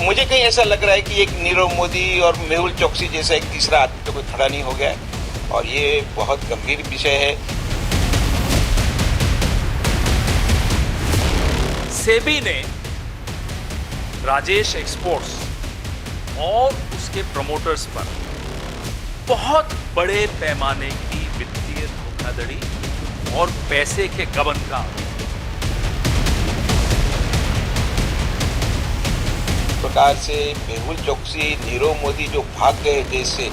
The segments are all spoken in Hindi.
मुझे कहीं ऐसा लग रहा है कि एक नीरव मोदी और मेहुल चोकसी जैसा एक तीसरा आदमी तो कोई खड़ा नहीं हो गया है और ये बहुत गंभीर विषय है। सेबी ने राजेश एक्सपोर्ट्स और उसके प्रमोटर्स पर बहुत बड़े पैमाने की वित्तीय धोखाधड़ी और पैसे के गबन का प्रकार से मेहुल चोकसी, नीरव मोदी जो भाग गए देश से,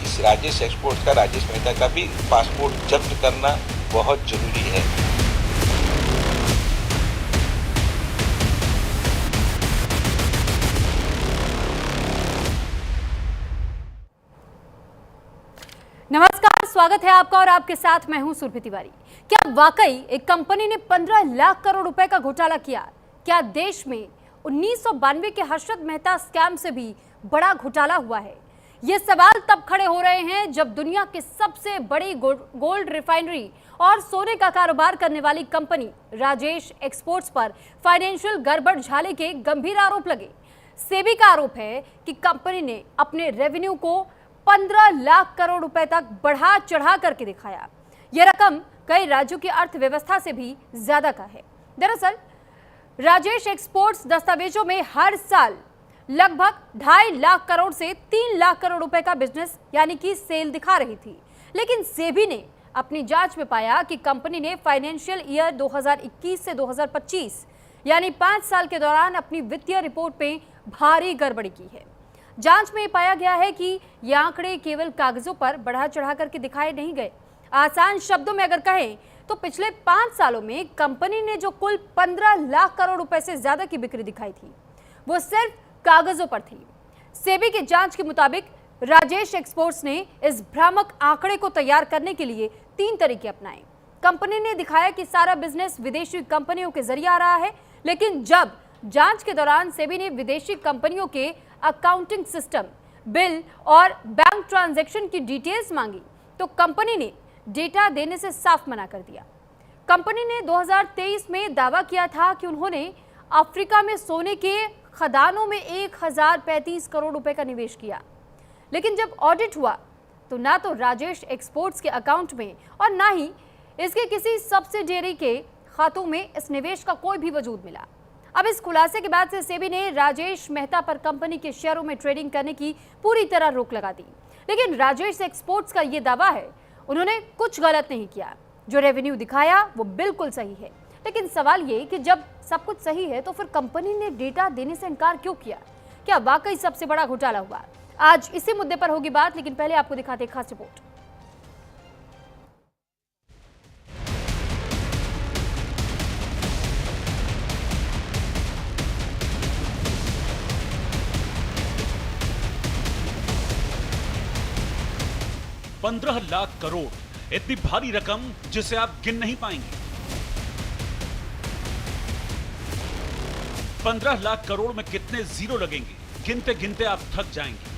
इस राजेश एक्सपोर्ट्स का, राजेश मेहता का भी पासपोर्ट जब्त करना बहुत जरूरी है। नमस्कार, स्वागत है आपका और आपके साथ मैं हूं सुरभि तिवारी। क्या वाकई एक कंपनी ने 15 लाख करोड़ रुपए का घोटाला किया? क्या देश में 1992 के हर्षद मेहता स्कैम से भी बड़ा घोटाला हुआ है? ये सवाल तब खड़े हो रहे हैं जब दुनिया की सबसे बड़ी गोल्ड रिफाइनरी और सोने का कारोबार करने वाली कंपनी राजेश एक्सपोर्ट्स पर फाइनेंशियल गड़बड़ झाले के गंभीर आरोप लगे। सेबी का आरोप है कि कंपनी ने अपने रेवेन्यू को 15 लाख करोड़ रुपए तक बढ़ा चढ़ा करके दिखाया। यह रकम कई राज्यों की अर्थव्यवस्था से भी ज्यादा का है। दरअसल राजेश एक्सपोर्ट्स दस्तावेजों में हर साल लगभग 2.5 लाख करोड़ से 3 लाख करोड़ रुपए का बिजनेस यानी कि सेल दिखा रही थी। लेकिन सेबी ने अपनी जांच में पाया कि कंपनी ने फाइनेंशियल ईयर 2021 से 2025 यानी 5 साल के दौरान अपनी वित्तीय रिपोर्ट में भारी गड़बड़ी की है। जांच में पाया गया है कि ये आंकड़े केवल कागजों पर बढ़ा चढ़ा करके दिखाए नहीं गए। आसान शब्दों में अगर कहें तो पिछले 5 सालों में कंपनी ने जो कुल 15 लाख करोड़ रुपए से ज्यादा की बिक्री दिखाई थी, वो सिर्फ कागजों पर थी। सेबी की जांच के मुताबिक राजेश एक्सपोर्ट्स ने इस भ्रामक आंकड़े को तैयार करने के लिए 3 तरीके अपनाए। कंपनी ने दिखाया कि सारा बिजनेस विदेशी कंपनियों के जरिए आ रहा है, लेकिन जब जांच के दौरान सेबी ने विदेशी कंपनियों के अकाउंटिंग सिस्टम, बिल और बैंक ट्रांजैक्शन की डिटेल्स मांगी तो कंपनी ने डेटा देने से साफ मना कर दिया। कंपनी ने 2023 में दावा किया था कि उन्होंने अफ्रीका में सोने के खदानों में 1035 करोड़ रुपए का निवेश किया, लेकिन जब ऑडिट हुआ तो ना तो राजेश एक्सपोर्ट्स के अकाउंट में और ना ही इसके किसी सब्सिडियरी के खातों में इस निवेश का कोई भी वजूद मिला। अब इस खुलासे के बाद से सेबी ने राजेश मेहता पर कंपनी के शेयरों में ट्रेडिंग करने की पूरी तरह रोक लगा दी। लेकिन राजेश एक्सपोर्ट्स का ये दावा है उन्होंने कुछ गलत नहीं किया, जो रेवेन्यू दिखाया वो बिल्कुल सही है। लेकिन सवाल ये कि जब सब कुछ सही है तो फिर कंपनी ने डेटा देने से इनकार क्यों किया? क्या वाकई सबसे बड़ा घोटाला हुआ? आज इसी मुद्दे पर होगी बात, लेकिन पहले आपको दिखाते हैं खास रिपोर्ट। $15 लाख करोड़, इतनी भारी रकम जिसे आप गिन नहीं पाएंगे। 15 लाख करोड़ में कितने जीरो लगेंगे, गिनते गिनते आप थक जाएंगे।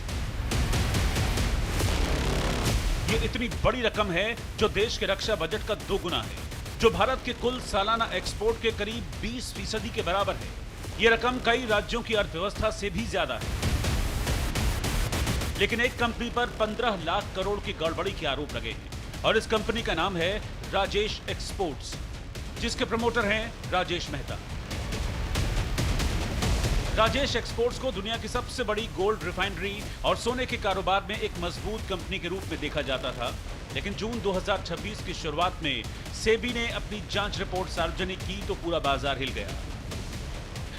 ये इतनी बड़ी रकम है जो देश के रक्षा बजट का 2 गुना है, जो भारत के कुल सालाना एक्सपोर्ट के करीब 20% के बराबर है। ये रकम कई राज्यों की अर्थव्यवस्था से भी ज्यादा है। लेकिन एक कंपनी पर 15 लाख करोड़ की गड़बड़ी के आरोप लगे हैं और इस कंपनी का नाम है राजेश एक्सपोर्ट्स, जिसके प्रमोटर हैं राजेश मेहता। राजेश एक्सपोर्ट्स को दुनिया की सबसे बड़ी गोल्ड रिफाइनरी और सोने के कारोबार में एक मजबूत कंपनी के रूप में देखा जाता था, लेकिन जून 2026 की शुरुआत में सेबी ने अपनी जांच रिपोर्ट सार्वजनिक की तो पूरा बाजार हिल गया।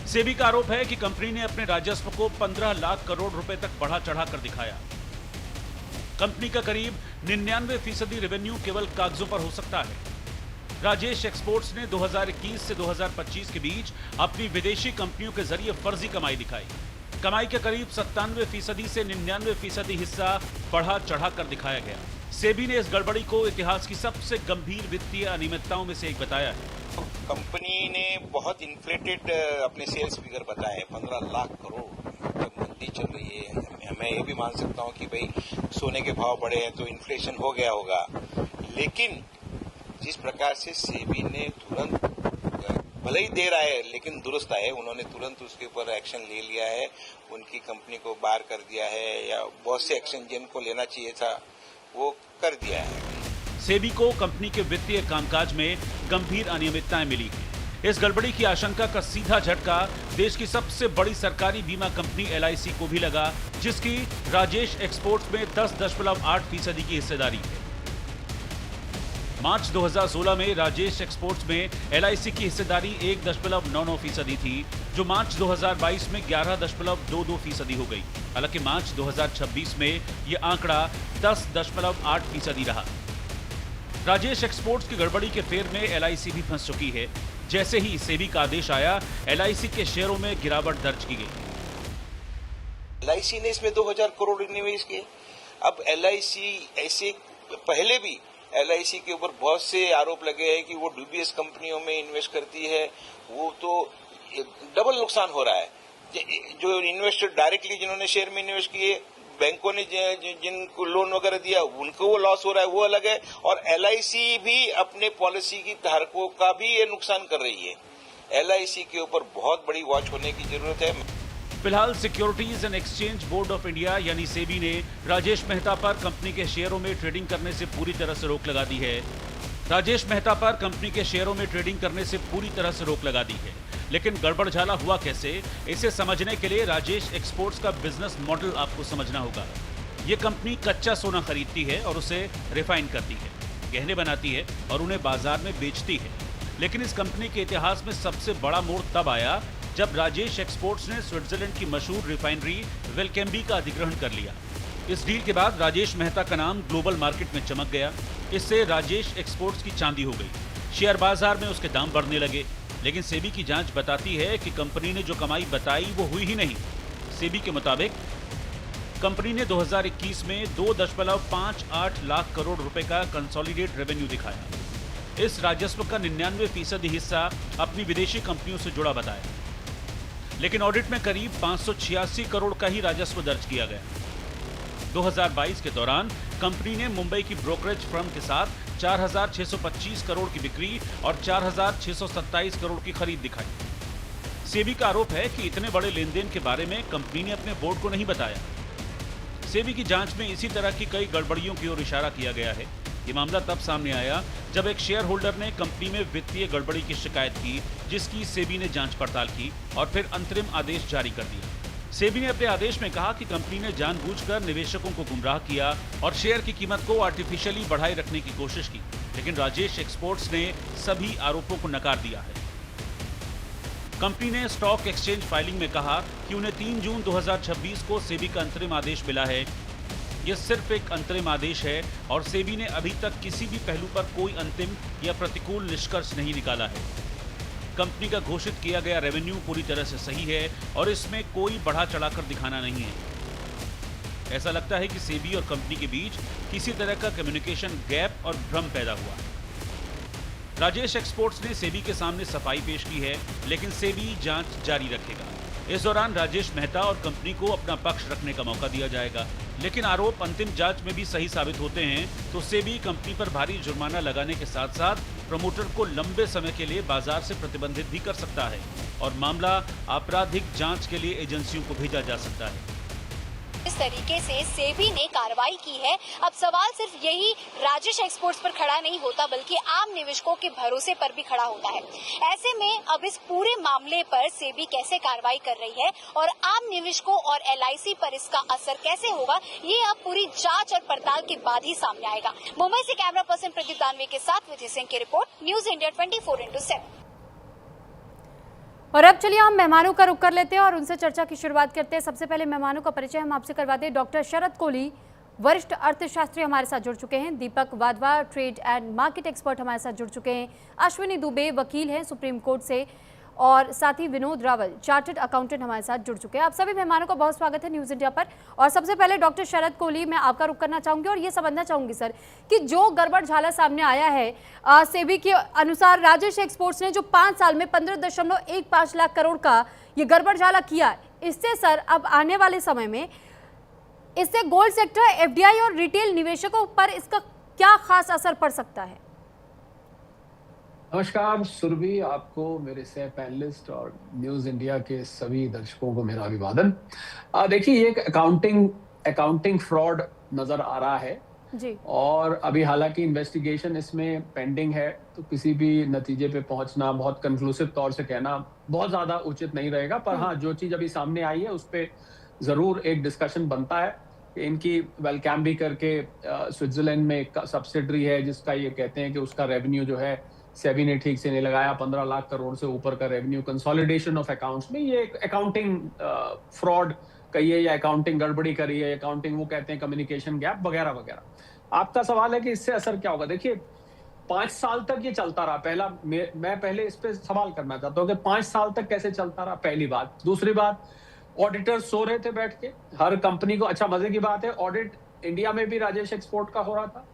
सेबी का आरोप है कि कंपनी ने अपने राजस्व को 15 लाख करोड़ रुपए तक बढ़ा चढ़ा कर दिखाया। कंपनी का करीब 99% रेवेन्यू केवल कागजों पर हो सकता है। राजेश एक्सपोर्ट्स ने 2021 से 2025 के बीच अपनी विदेशी कंपनियों के जरिए फर्जी कमाई दिखाई। कमाई के करीब 97% से 99% हिस्सा बढ़ा चढ़ा कर दिखाया गया। सेबी ने इस गड़बड़ी को इतिहास की सबसे गंभीर वित्तीय अनियमितताओं में से एक बताया है। कंपनी ने बहुत इन्फ्लेटेड अपने सेल्स फिगर बताए हैं, 15 लाख करोड़। जब मंदी चल रही है, मैं ये भी मान सकता हूँ कि भाई सोने के भाव बढ़े हैं तो इन्फ्लेशन हो गया होगा, लेकिन जिस प्रकार से सेबी ने तुरंत भले ही देर आए लेकिन दुरुस्त आए। उन्होंने तुरंत उसके ऊपर एक्शन ले लिया है, उनकी कंपनी को बाहर कर दिया है या बहुत से एक्शन जिनको लेना चाहिए था वो कर दिया है। सेबी को कंपनी के वित्तीय कामकाज में गंभीर अनियमितताएं मिली हैं। इस गड़बड़ी की आशंका का सीधा झटका देश की सबसे बड़ी सरकारी बीमा कंपनी LIC को भी लगा, जिसकी राजेश एक्सपोर्ट्स में 10.8% की हिस्सेदारी है। मार्च 2016 में राजेश एक्सपोर्ट्स में LIC की हिस्सेदारी 1.99% थी, जो मार्च 2022 में 11.22% हो गई। हालांकि मार्च 2026 में यह आंकड़ा 10.8% रहा। राजेश एक्सपोर्ट्स की गड़बड़ी के फेर में LIC भी फंस चुकी है। जैसे ही सेबी का आदेश आया, LIC के शेयरों में गिरावट दर्ज की गई। LIC ने इसमें 2000 करोड़ निवेश किए। अब LIC ऐसे पहले भी LIC के ऊपर बहुत से आरोप लगे हैं कि वो डुबियस कंपनियों में इन्वेस्ट करती है, वो तो डबल नुकसान हो रहा है। जो इन्वेस्टर डायरेक्टली जिन्होंने शेयर में इन्वेस्ट किए, बैंकों ने जिनको लोन वगैरह दिया उनको वो लॉस हो रहा है, वो अलग है। और LIC भी अपने पॉलिसी की धारकों का भी ये नुकसान कर रही है। LIC के ऊपर बहुत बड़ी वॉच होने की जरूरत है। फिलहाल securities and exchange board of India यानी सेबी ने राजेश मेहता पर कंपनी के शेयरों में ट्रेडिंग करने से पूरी तरह से रोक लगा दी है। राजेश मेहता पर कंपनी के शेयरों में ट्रेडिंग करने से पूरी तरह से रोक लगा दी है। लेकिन गड़बड़झाला हुआ कैसे, इसे समझने के लिए राजेश एक्सपोर्ट्स का बिजनेस मॉडल आपको समझना होगा। ये कंपनी कच्चा सोना खरीदती है और उसे रिफाइन करती है, गहने बनाती है और उन्हें बाजार में बेचती है। लेकिन इस कंपनी के इतिहास में सबसे बड़ा मोड़ तब आया जब राजेश एक्सपोर्ट्स ने स्विट्जरलैंड की मशहूर रिफाइनरी वेलकेम्बी का अधिग्रहण कर लिया। इस डील के बाद राजेश मेहता का नाम ग्लोबल मार्केट में चमक गया। इससे राजेश एक्सपोर्ट्स की चांदी हो गई, शेयर बाजार में उसके दाम बढ़ने लगे। लेकिन सेबी की जांच बताती है कि कंपनी ने जो कमाई बताई वो हुई ही नहीं। सेबी के मुताबिक कंपनी ने 2021 में 2.58 लाख करोड़ रुपए का कंसोलिडेट रेवेन्यू दिखाया। इस राजस्व का 99% हिस्सा अपनी विदेशी कंपनियों से जुड़ा बताया। लेकिन ऑडिट में करीब 586 करोड़ का ही राजस्व दर्ज किया गया। 2022 के दौरान कंपनी ने मुंबई की ब्रोकरेज फर्म के साथ 4,625 करोड़ की बिक्री और 4,627 करोड़ की खरीद दिखाई। सेबी का आरोप है कि इतने बड़े लेन देन के बारे में कंपनी ने अपने बोर्ड को नहीं बताया। सेबी की जांच में इसी तरह की कई गड़बड़ियों की ओर इशारा किया गया है। ये मामला तब सामने आया जब एक शेयर होल्डर ने कंपनी में वित्तीय गड़बड़ी की शिकायत की, जिसकी सेबी ने जांच पड़ताल की और फिर अंतरिम आदेश जारी कर दिया। सेबी ने अपने आदेश में कहा कि कंपनी ने जानबूझकर निवेशकों को गुमराह किया और शेयर की कीमत को आर्टिफिशियली बढ़ाए रखने की कोशिश की। लेकिन राजेश एक्सपोर्ट्स ने सभी आरोपों को नकार दिया है। कंपनी ने स्टॉक एक्सचेंज फाइलिंग में कहा कि उन्हें 3 जून 2026 को सेबी का अंतरिम आदेश मिला है। यह सिर्फ एक अंतरिम आदेश है और सेबी ने अभी तक किसी भी पहलू पर कोई अंतिम या प्रतिकूल निष्कर्ष नहीं निकाला है। कंपनी का घोषित किया गया रेवेन्यू पूरी तरह से सही है और इसमें कोई बढ़ा चढ़ाकर दिखाना नहीं है। ऐसा लगता है कि सेबी और कंपनी के बीच किसी तरह का कम्युनिकेशन गैप और भ्रम पैदा हुआ। राजेश एक्सपोर्ट्स ने सेबी के सामने सफाई पेश की है, लेकिन सेबी जांच जारी रखेगा। इस दौरान राजेश मेहता और कंपनी को अपना पक्ष रखने का मौका दिया जाएगा। लेकिन आरोप अंतिम जांच में भी सही साबित होते हैं तो सेबी कंपनी पर भारी जुर्माना लगाने के साथ साथ प्रमोटर को लंबे समय के लिए बाजार से प्रतिबंधित भी कर सकता है और मामला आपराधिक जांच के लिए एजेंसियों को भेजा जा सकता है। इस तरीके से सेबी ने कार्रवाई की है। अब सवाल सिर्फ यही राजेश एक्सपोर्ट्स पर खड़ा नहीं होता, बल्कि आम निवेशकों के भरोसे पर भी खड़ा होता है। ऐसे में अब इस पूरे मामले पर सेबी कैसे कार्रवाई कर रही है और आम निवेशकों और LIC पर इसका असर कैसे होगा, ये अब पूरी जांच और पड़ताल के बाद ही सामने आएगा। मुंबई से कैमरा पर्सन प्रदीप दानवे के साथ विजय सिंह की रिपोर्ट, न्यूज इंडिया 24/7। और अब चलिए हम मेहमानों का रुख कर लेते हैं और उनसे चर्चा की शुरुआत करते हैं। सबसे पहले मेहमानों का परिचय हम आपसे करवाते हैं। डॉक्टर शरद कोहली, वरिष्ठ अर्थशास्त्री हमारे साथ जुड़ चुके हैं। Deepak Wadhwa, trade and market expert हमारे साथ जुड़ चुके हैं। अश्विनी दुबे, वकील हैं सुप्रीम कोर्ट से, और साथ ही विनोद रावल, चार्टर्ड अकाउंटेंट हमारे साथ जुड़ चुके हैं। आप सभी मेहमानों का बहुत स्वागत है न्यूज़ इंडिया पर। और सबसे पहले डॉक्टर शरद कोहली, मैं आपका रुख करना चाहूंगी और ये समझना चाहूंगी सर कि जो गड़बड़ झाला सामने आया है सेबी के अनुसार, राजेश एक्सपोर्ट्स ने जो 5 साल में 15.15 लाख करोड़ का ये गड़बड़ झाला किया, इससे सर अब आने वाले समय में इससे गोल्ड सेक्टर, FDI और रिटेल निवेशकों पर इसका क्या खास असर पड़ सकता है? नमस्कार सुरभि, आपको, मेरे सह पैनलिस्ट और न्यूज इंडिया के सभी दर्शकों को मेरा अभिवादन। देखिए, ये एक अकाउंटिंग फ्रॉड नजर आ रहा है जी। और अभी हालांकि इन्वेस्टिगेशन इसमें पेंडिंग है, तो किसी भी नतीजे पे पहुंचना, बहुत कंक्लूसिव तौर से कहना बहुत ज्यादा उचित नहीं रहेगा। पर हाँ, जो चीज अभी सामने आई है उस पर जरूर एक डिस्कशन बनता है। इनकी वेलकैम्बी करके स्विट्जरलैंड में एक सब्सिडरी है जिसका ये कहते हैं कि उसका रेवेन्यू जो है सेबी ने ठीक से नहीं लगाया, 15 लाख करोड़ से ऊपर का रेवेन्यू कंसोलिडेशन ऑफ अकाउंट्स में। ये एक अकाउंटिंग फ्रॉड कहिए या अकाउंटिंग गड़बड़ी करी है, अकाउंटिंग वो कहते हैं कम्युनिकेशन गैप वगैरह वगैरह। आपका सवाल है कि इससे असर क्या होगा। देखिए, 5 साल तक ये चलता रहा। मैं पहले इस पे सवाल करना चाहता हूँ कि 5 साल तक कैसे चलता रहा, पहली बात। दूसरी बात, ऑडिटर सो रहे थे बैठ के हर कंपनी को। अच्छा, मजे की बात है, ऑडिट इंडिया में भी राजेश एक्सपोर्ट का हो रहा था,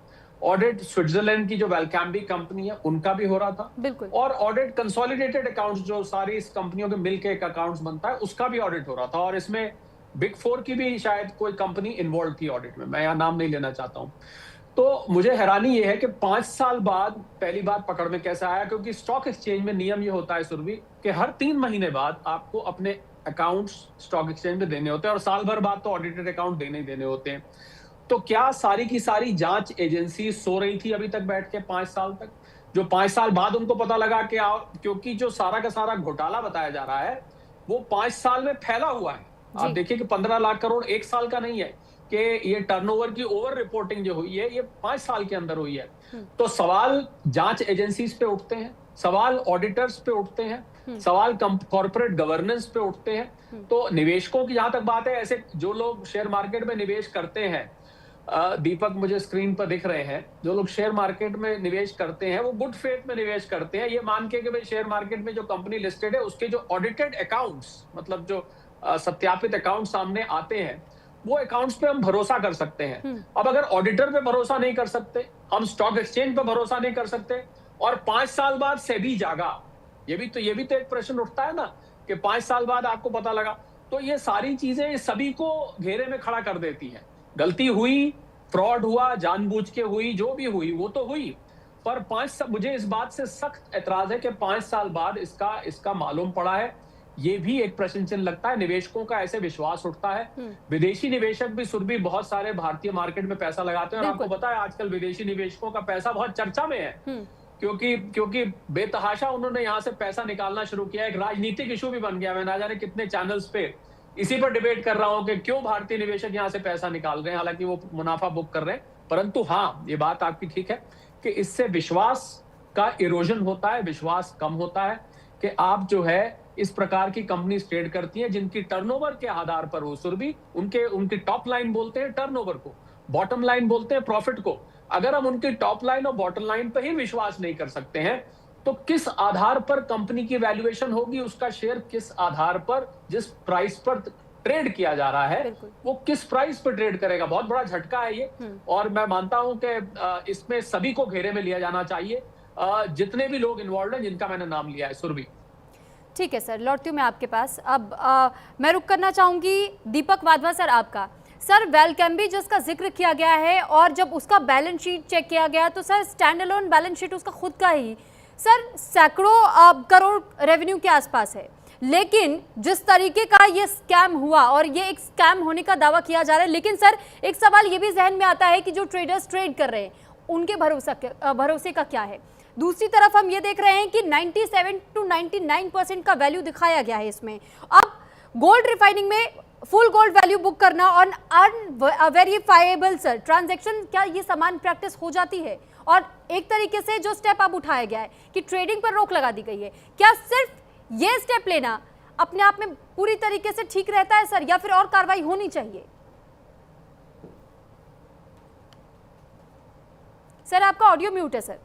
ऑडिट स्विट्जरलैंड की जो वेलकैम्बी कंपनी है उनका भी हो रहा था, बिल्कुल। और ऑडिट कंसोलिडेटेड अकाउंट्स जो सारी इस कंपनियों के मिलके एक अकाउंट्स बनता है उसका भी ऑडिट हो रहा था। और इसमें बिग 4 की भी शायद कोई कंपनी इन्वॉल्व थी ऑडिट में, मैं यहाँ नाम नहीं लेना चाहता हूँ। तो मुझे हैरानी ये है कि 5 साल बाद पहली बात पकड़ में कैसे आया, क्योंकि स्टॉक एक्सचेंज में नियम ये होता है सुरभि कि हर 3 महीने बाद आपको अपने अकाउंट्स स्टॉक एक्सचेंज में देने होते हैं और साल भर बाद तो ऑडिटेड अकाउंट देने ही देने होते हैं। तो क्या सारी की सारी जांच एजेंसी सो रही थी अभी तक बैठ के 5 साल तक, जो 5 साल बाद उनको पता लगा कि क्योंकि जो सारा का सारा घोटाला बताया जा रहा है वो 5 साल में फैला हुआ है। आप देखिए कि 15 लाख करोड़ एक साल का नहीं है, कि ये टर्नओवर की ओवर रिपोर्टिंग जो हुई है ये 5 साल के अंदर हुई है। तो सवाल जांच एजेंसीज पे उठते हैं, सवाल ऑडिटर्स पे उठते हैं, सवाल कॉर्पोरेट गवर्नेंस पे उठते हैं। तो निवेशकों की जहां तक बात है, ऐसे जो लोग शेयर मार्केट में निवेश करते हैं, दीपक मुझे स्क्रीन पर दिख रहे हैं, जो लोग शेयर मार्केट में निवेश करते हैं वो गुड फेथ में निवेश करते हैं, ये मान के कि भाई शेयर मार्केट में जो कंपनी लिस्टेड है उसके जो ऑडिटेड अकाउंट्स, मतलब जो सत्यापित अकाउंट सामने आते हैं, वो अकाउंट्स पे हम भरोसा कर सकते हैं। अब अगर ऑडिटर पे भरोसा नहीं कर सकते, हम स्टॉक एक्सचेंज पे भरोसा नहीं कर सकते, और 5 साल बाद सेबी जागा, ये भी तो एक प्रश्न उठता है ना कि 5 साल बाद आपको पता लगा। तो ये सारी चीजें सभी को घेरे में खड़ा कर देती हैं। गलती हुई, फ्रॉड हुआ, जानबूझ के हुई, जो भी हुई वो तो हुई, पर मुझे इस बात से सख्त एतराज है कि 5 साल बाद इसका मालूम पड़ा है। ये भी एक प्रश्न चिन्ह लगता है, निवेशकों का ऐसे विश्वास उठता है। विदेशी निवेशक भी सुरभि बहुत सारे भारतीय मार्केट में पैसा लगाते हैं, और आपको पता है आजकल विदेशी निवेशकों का पैसा बहुत चर्चा में है, क्योंकि बेतहाशा उन्होंने यहाँ से पैसा निकालना शुरू किया। एक राजनीतिक इशू भी बन गया। मैं ना जाने कितने चैनल्स पे इसी पर डिबेट कर रहा हूं कि क्यों भारतीय निवेशक यहाँ से पैसा निकाल रहे हैं, हालांकि वो मुनाफा बुक कर रहे हैं। परंतु हाँ, ये बात आपकी ठीक है कि इससे विश्वास का इरोजन होता है, विश्वास कम होता है कि आप जो है इस प्रकार की कंपनी ट्रेड करती हैं जिनकी टर्नओवर के आधार पर हो सुरभि, उनकी टॉप लाइन बोलते हैं टर्नओवर को, बॉटम लाइन बोलते हैं प्रॉफिट को। अगर हम उनकी टॉप लाइन और बॉटम लाइन पर ही विश्वास नहीं कर सकते हैं तो किस आधार पर कंपनी की वैल्यूएशन होगी, उसका शेयर किस आधार पर, जिस प्राइस पर ट्रेड किया जा रहा है वो किस प्राइस पर ट्रेड करेगा। बहुत बड़ा झटका है ये, और मैं मानता हूं कि इसमें सभी को घेरे में लिया जाना चाहिए, जितने भी लोग इन्वॉल्व हैं जिनका मैंने नाम लिया है। सुरभि, ठीक है सर, लौटती हूँ मैं आपके पास। अब मैं रुक करना चाहूंगी दीपक वाधवा सर आपका। सर, वेलकैम्बी जिसका जिक्र किया गया है और जब उसका बैलेंस शीट चेक किया गया तो sir stand alone balance sheet उसका खुद का ही सर सैकड़ों करोड़ रेवेन्यू के आसपास है, लेकिन जिस तरीके का ये स्कैम हुआ, और ये एक स्कैम होने का दावा किया जा रहा है, लेकिन सर एक सवाल ये भी जहन में आता है कि जो ट्रेडर्स ट्रेड कर रहे हैं उनके भरोसे का क्या है। दूसरी तरफ हम ये देख रहे हैं कि 97 to 99% का वैल्यू दिखाया गया है इसमें। अब गोल्ड रिफाइनिंग में फुल गोल्ड वैल्यू बुक करना और अनवेरिफाइबल सर ट्रांजैक्शन, क्या ये समान प्रैक्टिस हो जाती है? और एक तरीके से जो स्टेप अब उठाया गया है कि ट्रेडिंग पर रोक लगा दी गई है, क्या सिर्फ ये स्टेप लेना अपने आप में पूरी तरीके से ठीक रहता है सर, या फिर और कार्रवाई होनी चाहिए? सर आपका ऑडियो म्यूट है सर,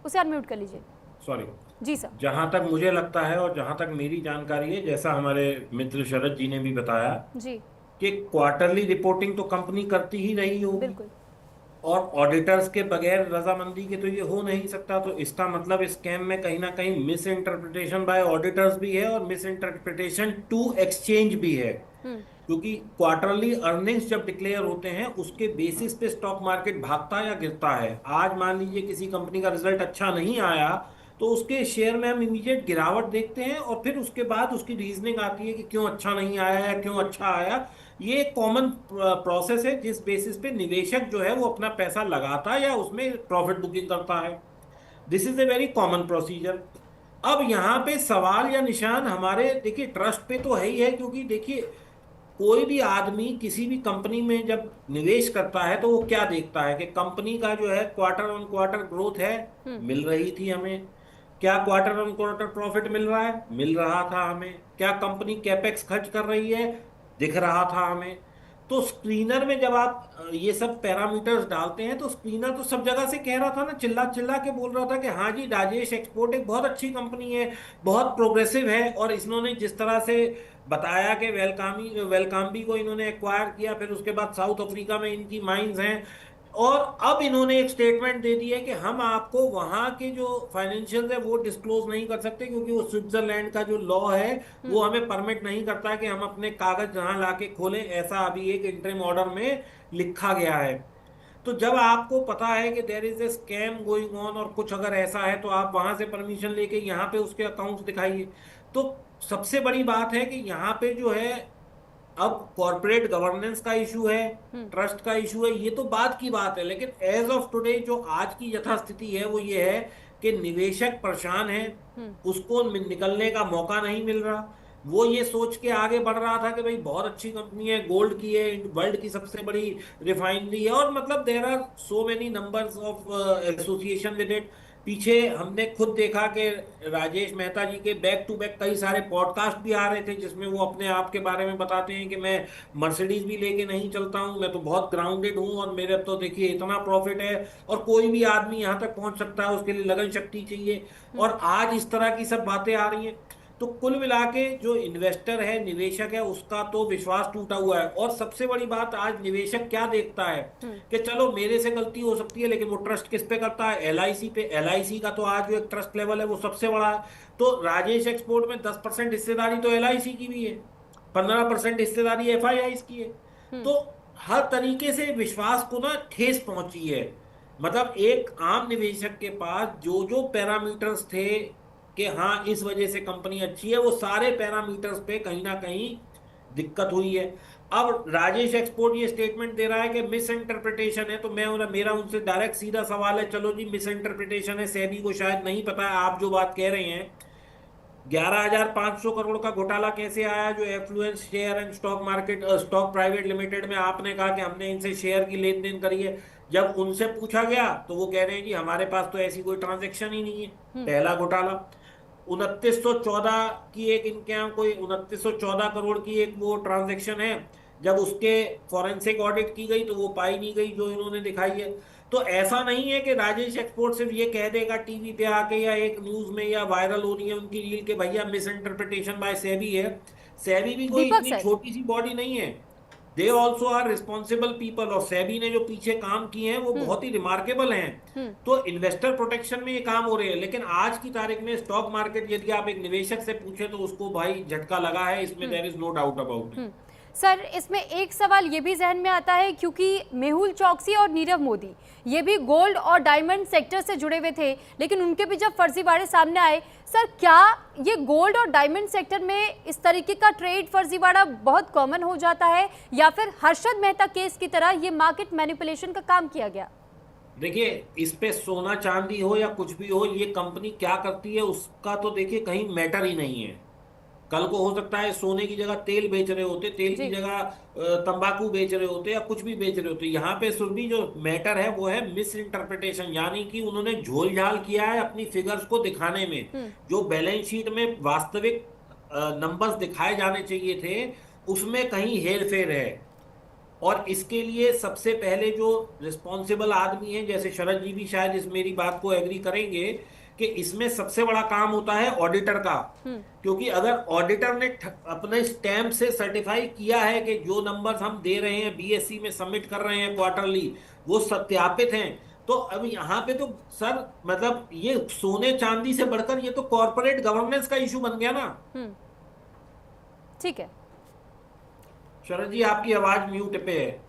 उसे अनम्यूट कर लीजिए। सॉरी जी सर। जहां तक मुझे लगता है और जहां तक मेरी जानकारी है, जैसा हमारे मित्र शरद जी ने भी बताया जी कि क्वार्टरली रिपोर्टिंग तो कंपनी करती ही रही होगी, बिल्कुल, और ऑडिटर्स के बगैर रजामंदी के तो ये हो नहीं सकता। तो इसका मतलब स्कैम में कहीं ना कहीं मिस इंटरप्रिटेशन बाय ऑडिटर्स भी है और मिस इंटरप्रिटेशन टू एक्सचेंज भी है, क्योंकि क्वार्टरली अर्निंग्स जब डिक्लेयर होते हैं उसके बेसिस पे स्टॉक मार्केट भागता या गिरता है। आज मान लीजिए किसी कंपनी का रिजल्ट अच्छा नहीं आया तो उसके शेयर में हम इमीडिएट गिरावट देखते हैं और फिर उसके बाद उसकी रीजनिंग आती है कि क्यों अच्छा नहीं आया है, क्यों अच्छा आया। ये एक कॉमन प्रोसेस है जिस बेसिस पे निवेशक जो है वो अपना पैसा लगाता है या उसमें प्रॉफिट बुकिंग करता है। This is a very common procedure. अब यहाँ पे सवाल या निशान हमारे देखिए ट्रस्ट पे तो है ही है, क्योंकि देखिए कोई भी आदमी किसी भी कंपनी में जब निवेश करता है तो वो क्या देखता है कि कंपनी का जो है क्वार्टर ऑन क्वार्टर ग्रोथ है, मिल रही थी हमें। क्या क्वार्टर ऑन क्वार्टर प्रॉफिट मिल रहा है, मिल रहा था हमें। क्या कंपनी कैपेक्स खर्च कर रही है, दिख रहा था हमें। तो स्क्रीनर में जब आप ये सब पैरामीटर्स डालते हैं तो स्क्रीनर तो सब जगह से कह रहा था ना, चिल्ला चिल्ला के बोल रहा था कि हाँ जी राजेश एक्सपोर्ट एक बहुत अच्छी कंपनी है, बहुत प्रोग्रेसिव है। और इन्होंने जिस तरह से बताया कि वेलकामी को इन्होंने एक्वायर किया, फिर उसके बाद साउथ अफ्रीका में इनकी माइंस हैं, और अब इन्होंने एक स्टेटमेंट दे दी है कि हम आपको वहां के जो फाइनेंशियल है वो डिस्क्लोज नहीं कर सकते, क्योंकि वो स्विट्जरलैंड का जो लॉ है वो हमें परमिट नहीं करता कि हम अपने कागज जहां लाके खोलें। ऐसा अभी एक इंटरिम ऑर्डर में लिखा गया है। तो जब आपको पता है कि there is a scam going on और कुछ अगर ऐसा है तो आप वहां से परमिशन लेके यहाँ पे उसके अकाउंट्स दिखाइए। तो सबसे बड़ी बात है कि यहाँ पे जो है अब कॉर्पोरेट गवर्नेंस का इशू है, ट्रस्ट का इशू है, ये तो बात की बात है। लेकिन एज ऑफ टुडे जो आज की यथास्थिति है वो ये है कि निवेशक परेशान है, उसको निकलने का मौका नहीं मिल रहा। वो ये सोच के आगे बढ़ रहा था कि भाई बहुत अच्छी कंपनी है, गोल्ड की है, वर्ल्ड की सबसे बड़ी रिफाइनरी है, और मतलब there are so many numbers of association with it. पीछे हमने खुद देखा कि राजेश मेहता जी के बैक टू बैक कई सारे पॉडकास्ट भी आ रहे थे जिसमें वो अपने आप के बारे में बताते हैं कि मैं मर्सिडीज भी लेके नहीं चलता हूं, मैं तो बहुत ग्राउंडेड हूं और मेरे तो देखिए इतना प्रॉफिट है और कोई भी आदमी यहां तक पहुंच सकता है, उसके लिए लगन शक्ति चाहिए। और आज इस तरह की सब बातें आ रही हैं। तो कुल मिला के जो इन्वेस्टर है, निवेशक है, उसका तो विश्वास टूटा हुआ है। और सबसे बड़ी बात, आज निवेशक क्या देखता है कि चलो मेरे से गलती हो सकती है, लेकिन वो ट्रस्ट किस पे करता है, LIC पे। LIC का तो आज जो एक ट्रस्ट लेवल है वो सबसे बड़ा है। तो राजेश एक्सपोर्ट में 10% हिस्सेदारी तो LIC की भी है, 15% हिस्सेदारी FIIs की है। तो हर तरीके से विश्वास को ना ठेस पहुंची है। मतलब एक आम निवेशक के पास जो जो पैरामीटर्स थे कि हाँ इस वजह से कंपनी अच्छी है, वो सारे पैरामीटर्स पे कहीं ना कहीं दिक्कत हुई है। अब राजेश एक्सपोर्ट ये स्टेटमेंट दे रहा है कि मिस इंटरप्रिटेशन है, तो मेरा उनसे डायरेक्ट सीधा सवाल है, चलो जी मिस इंटरप्रिटेशन है, सेबी को शायद नहीं पता है, आप जो बात कह रहे हैं 11,500 करोड़ का घोटाला कैसे आया जो affluence share and stock private limited में आपने कहा कि हमने इनसे शेयर की लेन देन करी है। जब उनसे पूछा गया तो वो कह रहे हैं कि हमारे पास तो ऐसी कोई ट्रांजेक्शन ही नहीं है। पहला घोटाला 2914 की एक इनके यहाँ कोई 2914 करोड़ की एक वो ट्रांजेक्शन है, जब उसके फॉरेंसिक ऑडिट की गई तो वो पाई नहीं गई जो इन्होंने दिखाई है। तो ऐसा नहीं है कि राजेश एक्सपोर्ट सिर्फ ये कह देगा टीवी पे आके या एक न्यूज में या वायरल हो रही है उनकी रील के भैया मिस इंटरप्रिटेशन बाय सेबी है। सेबी भी कोई इतनी छोटी सी बॉडी नहीं है, they also are responsible people. और सेबी ने जो पीछे काम किए हैं वो बहुत ही रिमार्केबल हैं। तो इन्वेस्टर प्रोटेक्शन में ये काम हो रहे हैं। लेकिन आज की तारीख में स्टॉक मार्केट यदि आप एक निवेशक से पूछे तो उसको भाई झटका लगा है, इसमें there is no doubt about it. Sir इसमें एक सवाल ये भी जहन में आता है, क्योंकि मेहुल चौकसी और नीरव मोदी ये भी गोल्ड और डायमंड सेक्टर से जुड़े हुए थे, लेकिन उनके भी जब फर्जीवाड़े सामने आए, सर क्या ये गोल्ड और डायमंड सेक्टर में इस तरीके का ट्रेड फर्जीवाड़ा बहुत कॉमन हो जाता है, या फिर हर्षद मेहता केस की तरह ये मार्केट मैनिपुलेशन का काम किया गया? देखिए इस पे सोना चांदी हो या कुछ भी हो, ये कंपनी क्या करती है उसका तो देखिए कहीं मैटर ही नहीं है। कल को हो सकता है सोने की जगह तेल बेच रहे होते, तेल की जगह तंबाकू बेच रहे होते या कुछ भी बेच रहे होते। यहाँ पे सुरभि जो मैटर है वो है मिस इंटरप्रिटेशन, यानी कि उन्होंने झोल झाल किया है अपनी फिगर्स को दिखाने में। जो बैलेंस शीट में वास्तविक नंबर्स दिखाए जाने चाहिए थे उसमें कहीं हेर फेर है। और इसके लिए सबसे पहले जो रिस्पॉन्सिबल आदमी है, जैसे शरद जी भी शायद इस मेरी बात को एग्री करेंगे कि इसमें सबसे बड़ा काम होता है ऑडिटर का। क्योंकि अगर ऑडिटर ने अपने स्टैम्प से सर्टिफाई किया है कि जो नंबर्स हम दे रहे हैं BSE में सबमिट कर रहे हैं क्वार्टरली वो सत्यापित हैं, तो अब यहाँ पे तो सर मतलब ये सोने चांदी से बढ़कर ये तो कॉर्पोरेट गवर्नेंस का इशू बन गया ना। ठीक है शरद जी आपकी आवाज म्यूट पे है।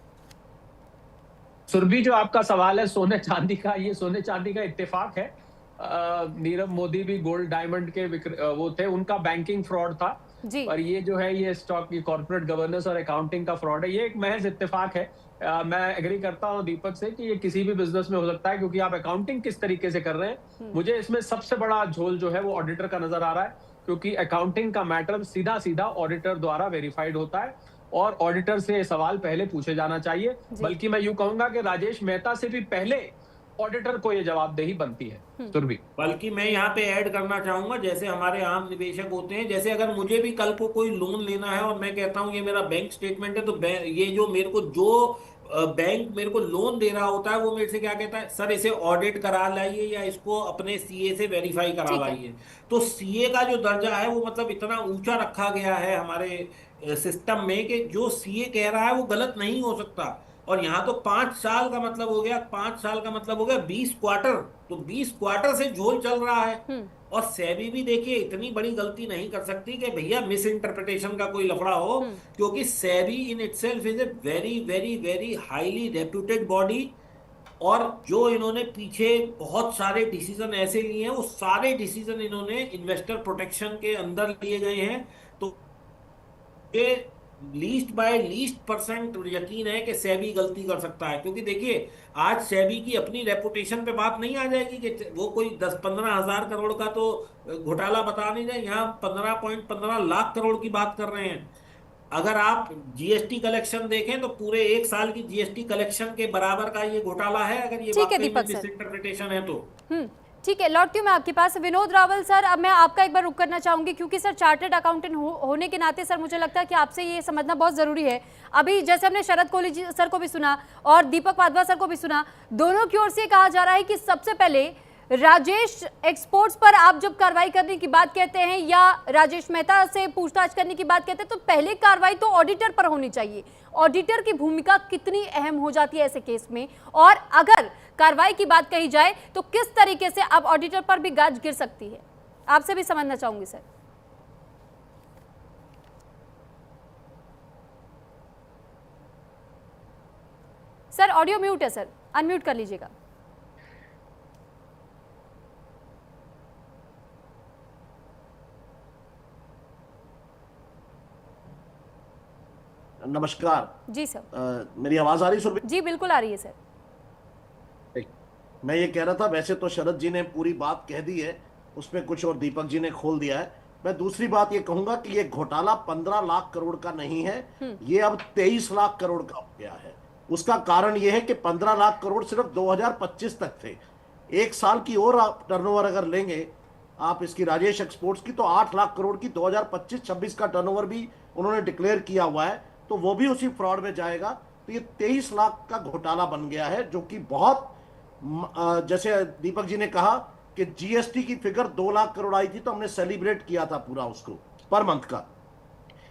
सुरभि जो आपका सवाल है सोने चांदी का, ये सोने चांदी का इत्तेफाक है नीरव मोदी भी गोल्ड डायमंड के वो थे, उनका बैंकिंग फ्रॉड था। जी। और ये जो है ये स्टॉक की कॉर्पोरेट गवर्नेंस और अकाउंटिंग का फ्रॉड है। ये एक महज इत्तेफाक है। मैं एग्री करता हूं दीपक से कि ये किसी भी बिजनेस में हो सकता है, क्योंकि आप अकाउंटिंग किस तरीके से कर रहे हैं। मुझे इसमें सबसे बड़ा झोल जो है वो ऑडिटर का नजर आ रहा है, क्योंकि अकाउंटिंग का मैटर सीधा सीधा ऑडिटर द्वारा वेरीफाइड होता है और ऑडिटर से सवाल पहले पूछे जाना चाहिए। बल्कि मैं यूं कहूंगा कि राजेश मेहता से भी पहले ऑडिटर को ये जवाबदेही बनती है। सुरभि, बल्कि मैं यहाँ पे ऐड करना चाहूंगा, जैसे हमारे आम निवेशक होते हैं, जैसे अगर मुझे भी कल को कोई लोन लेना है और मैं कहता हूँ ये मेरा बैंक स्टेटमेंट है, तो ये जो मेरे को बैंक मेरे को लोन दे रहा होता है, वो मेरे से क्या कहता है, सर इसे ऑडिट करा लाइए या इसको अपने सीए से वेरीफाई करा लाइए। तो सीए का जो दर्जा है वो मतलब इतना ऊंचा रखा गया है हमारे सिस्टम में कि जो सीए कह रहा है वो गलत नहीं हो सकता। और यहाँ तो 5 साल का मतलब हो गया, 5 साल का मतलब हो गया 20 क्वार्टर, तो 20 क्वार्टर से झोल चल रहा है। और सेबी भी देखिए इतनी बड़ी गलती नहीं कर सकती कि भैया मिस इंटरप्रिटेशन का कोई लफड़ा हो, क्योंकि SEBI in itself is a very very very highly reputed body. और जो इन्होंने पीछे बहुत सारे डिसीजन ऐसे लिए हैं, वो सारे डिसीजन इन्होंने इन्वेस्टर प्रोटेक्शन के अंदर लिए गए हैं। तो ये लीस्ट बाय लीस्ट परसेंट यकीन है कि सेबी गलती कर सकता है, क्योंकि देखिए आज सेबी की अपनी रेपुटेशन पे बात नहीं आ जाएगी कि वो कोई 10-15 हजार करोड़ का तो घोटाला बता नहीं रहे, यहाँ 15.15 लाख करोड़ की बात कर रहे हैं। अगर आप जीएसटी कलेक्शन देखें तो पूरे 1 साल की जीएसटी कलेक्शन के बराबर का ये घोटाला है, अगर ये मिसइंटरप्रिटेशन है तो। ठीक है, लौटती हूँ मैं आपके पास। विनोद रावल सर, अब मैं आपका एक बार रुक करना चाहूंगी, क्योंकि सर चार्टर्ड अकाउंटेंट होने के नाते सर मुझे लगता है कि आपसे ये समझना बहुत जरूरी है। अभी जैसे हमने शरद कोहली जी सर को भी सुना और दीपक वाधवा सर को भी सुना, दोनों की ओर से कहा जा रहा है कि सबसे पहले राजेश एक्सपोर्ट्स पर आप जब कार्रवाई करने की बात कहते हैं या राजेश मेहता से पूछताछ करने की बात कहते हैं, तो पहले कार्रवाई तो ऑडिटर पर होनी चाहिए। ऑडिटर की भूमिका कितनी अहम हो जाती है ऐसे केस में, और अगर कार्रवाई की बात कही जाए तो किस तरीके से अब ऑडिटर पर भी गाज गिर सकती है, आपसे भी समझना चाहूंगी सर। सर ऑडियो म्यूट है सर, अनम्यूट कर लीजिएगा। नमस्कार जी सर। मेरी आवाज आ रही सुरभि? जी बिल्कुल आ रही है सर। मैं ये कह रहा था, वैसे तो शरद जी ने पूरी बात कह दी है, उसमें कुछ और दीपक जी ने खोल दिया है। मैं दूसरी बात ये कहूंगा कि ये घोटाला 15 लाख करोड़ का नहीं है, ये अब 23 लाख करोड़ का हो गया है। उसका कारण ये है कि 15 लाख करोड़ सिर्फ 2025 तक थे। 1 साल की और आप टर्नओवर अगर लेंगे आप इसकी राजेश एक्सपोर्ट्स की, तो 8 लाख करोड़ की 2025-26 का टर्नओवर भी उन्होंने डिक्लेयर किया हुआ है, तो वो भी उसी फ्रॉड में जाएगा। तो ये 23 लाख का घोटाला बन गया है, जो कि बहुत, जैसे दीपक जी ने कहा कि जीएसटी की फिगर 2 लाख करोड़ आई थी तो हमने सेलिब्रेट किया था पूरा उसको पर मंथ का,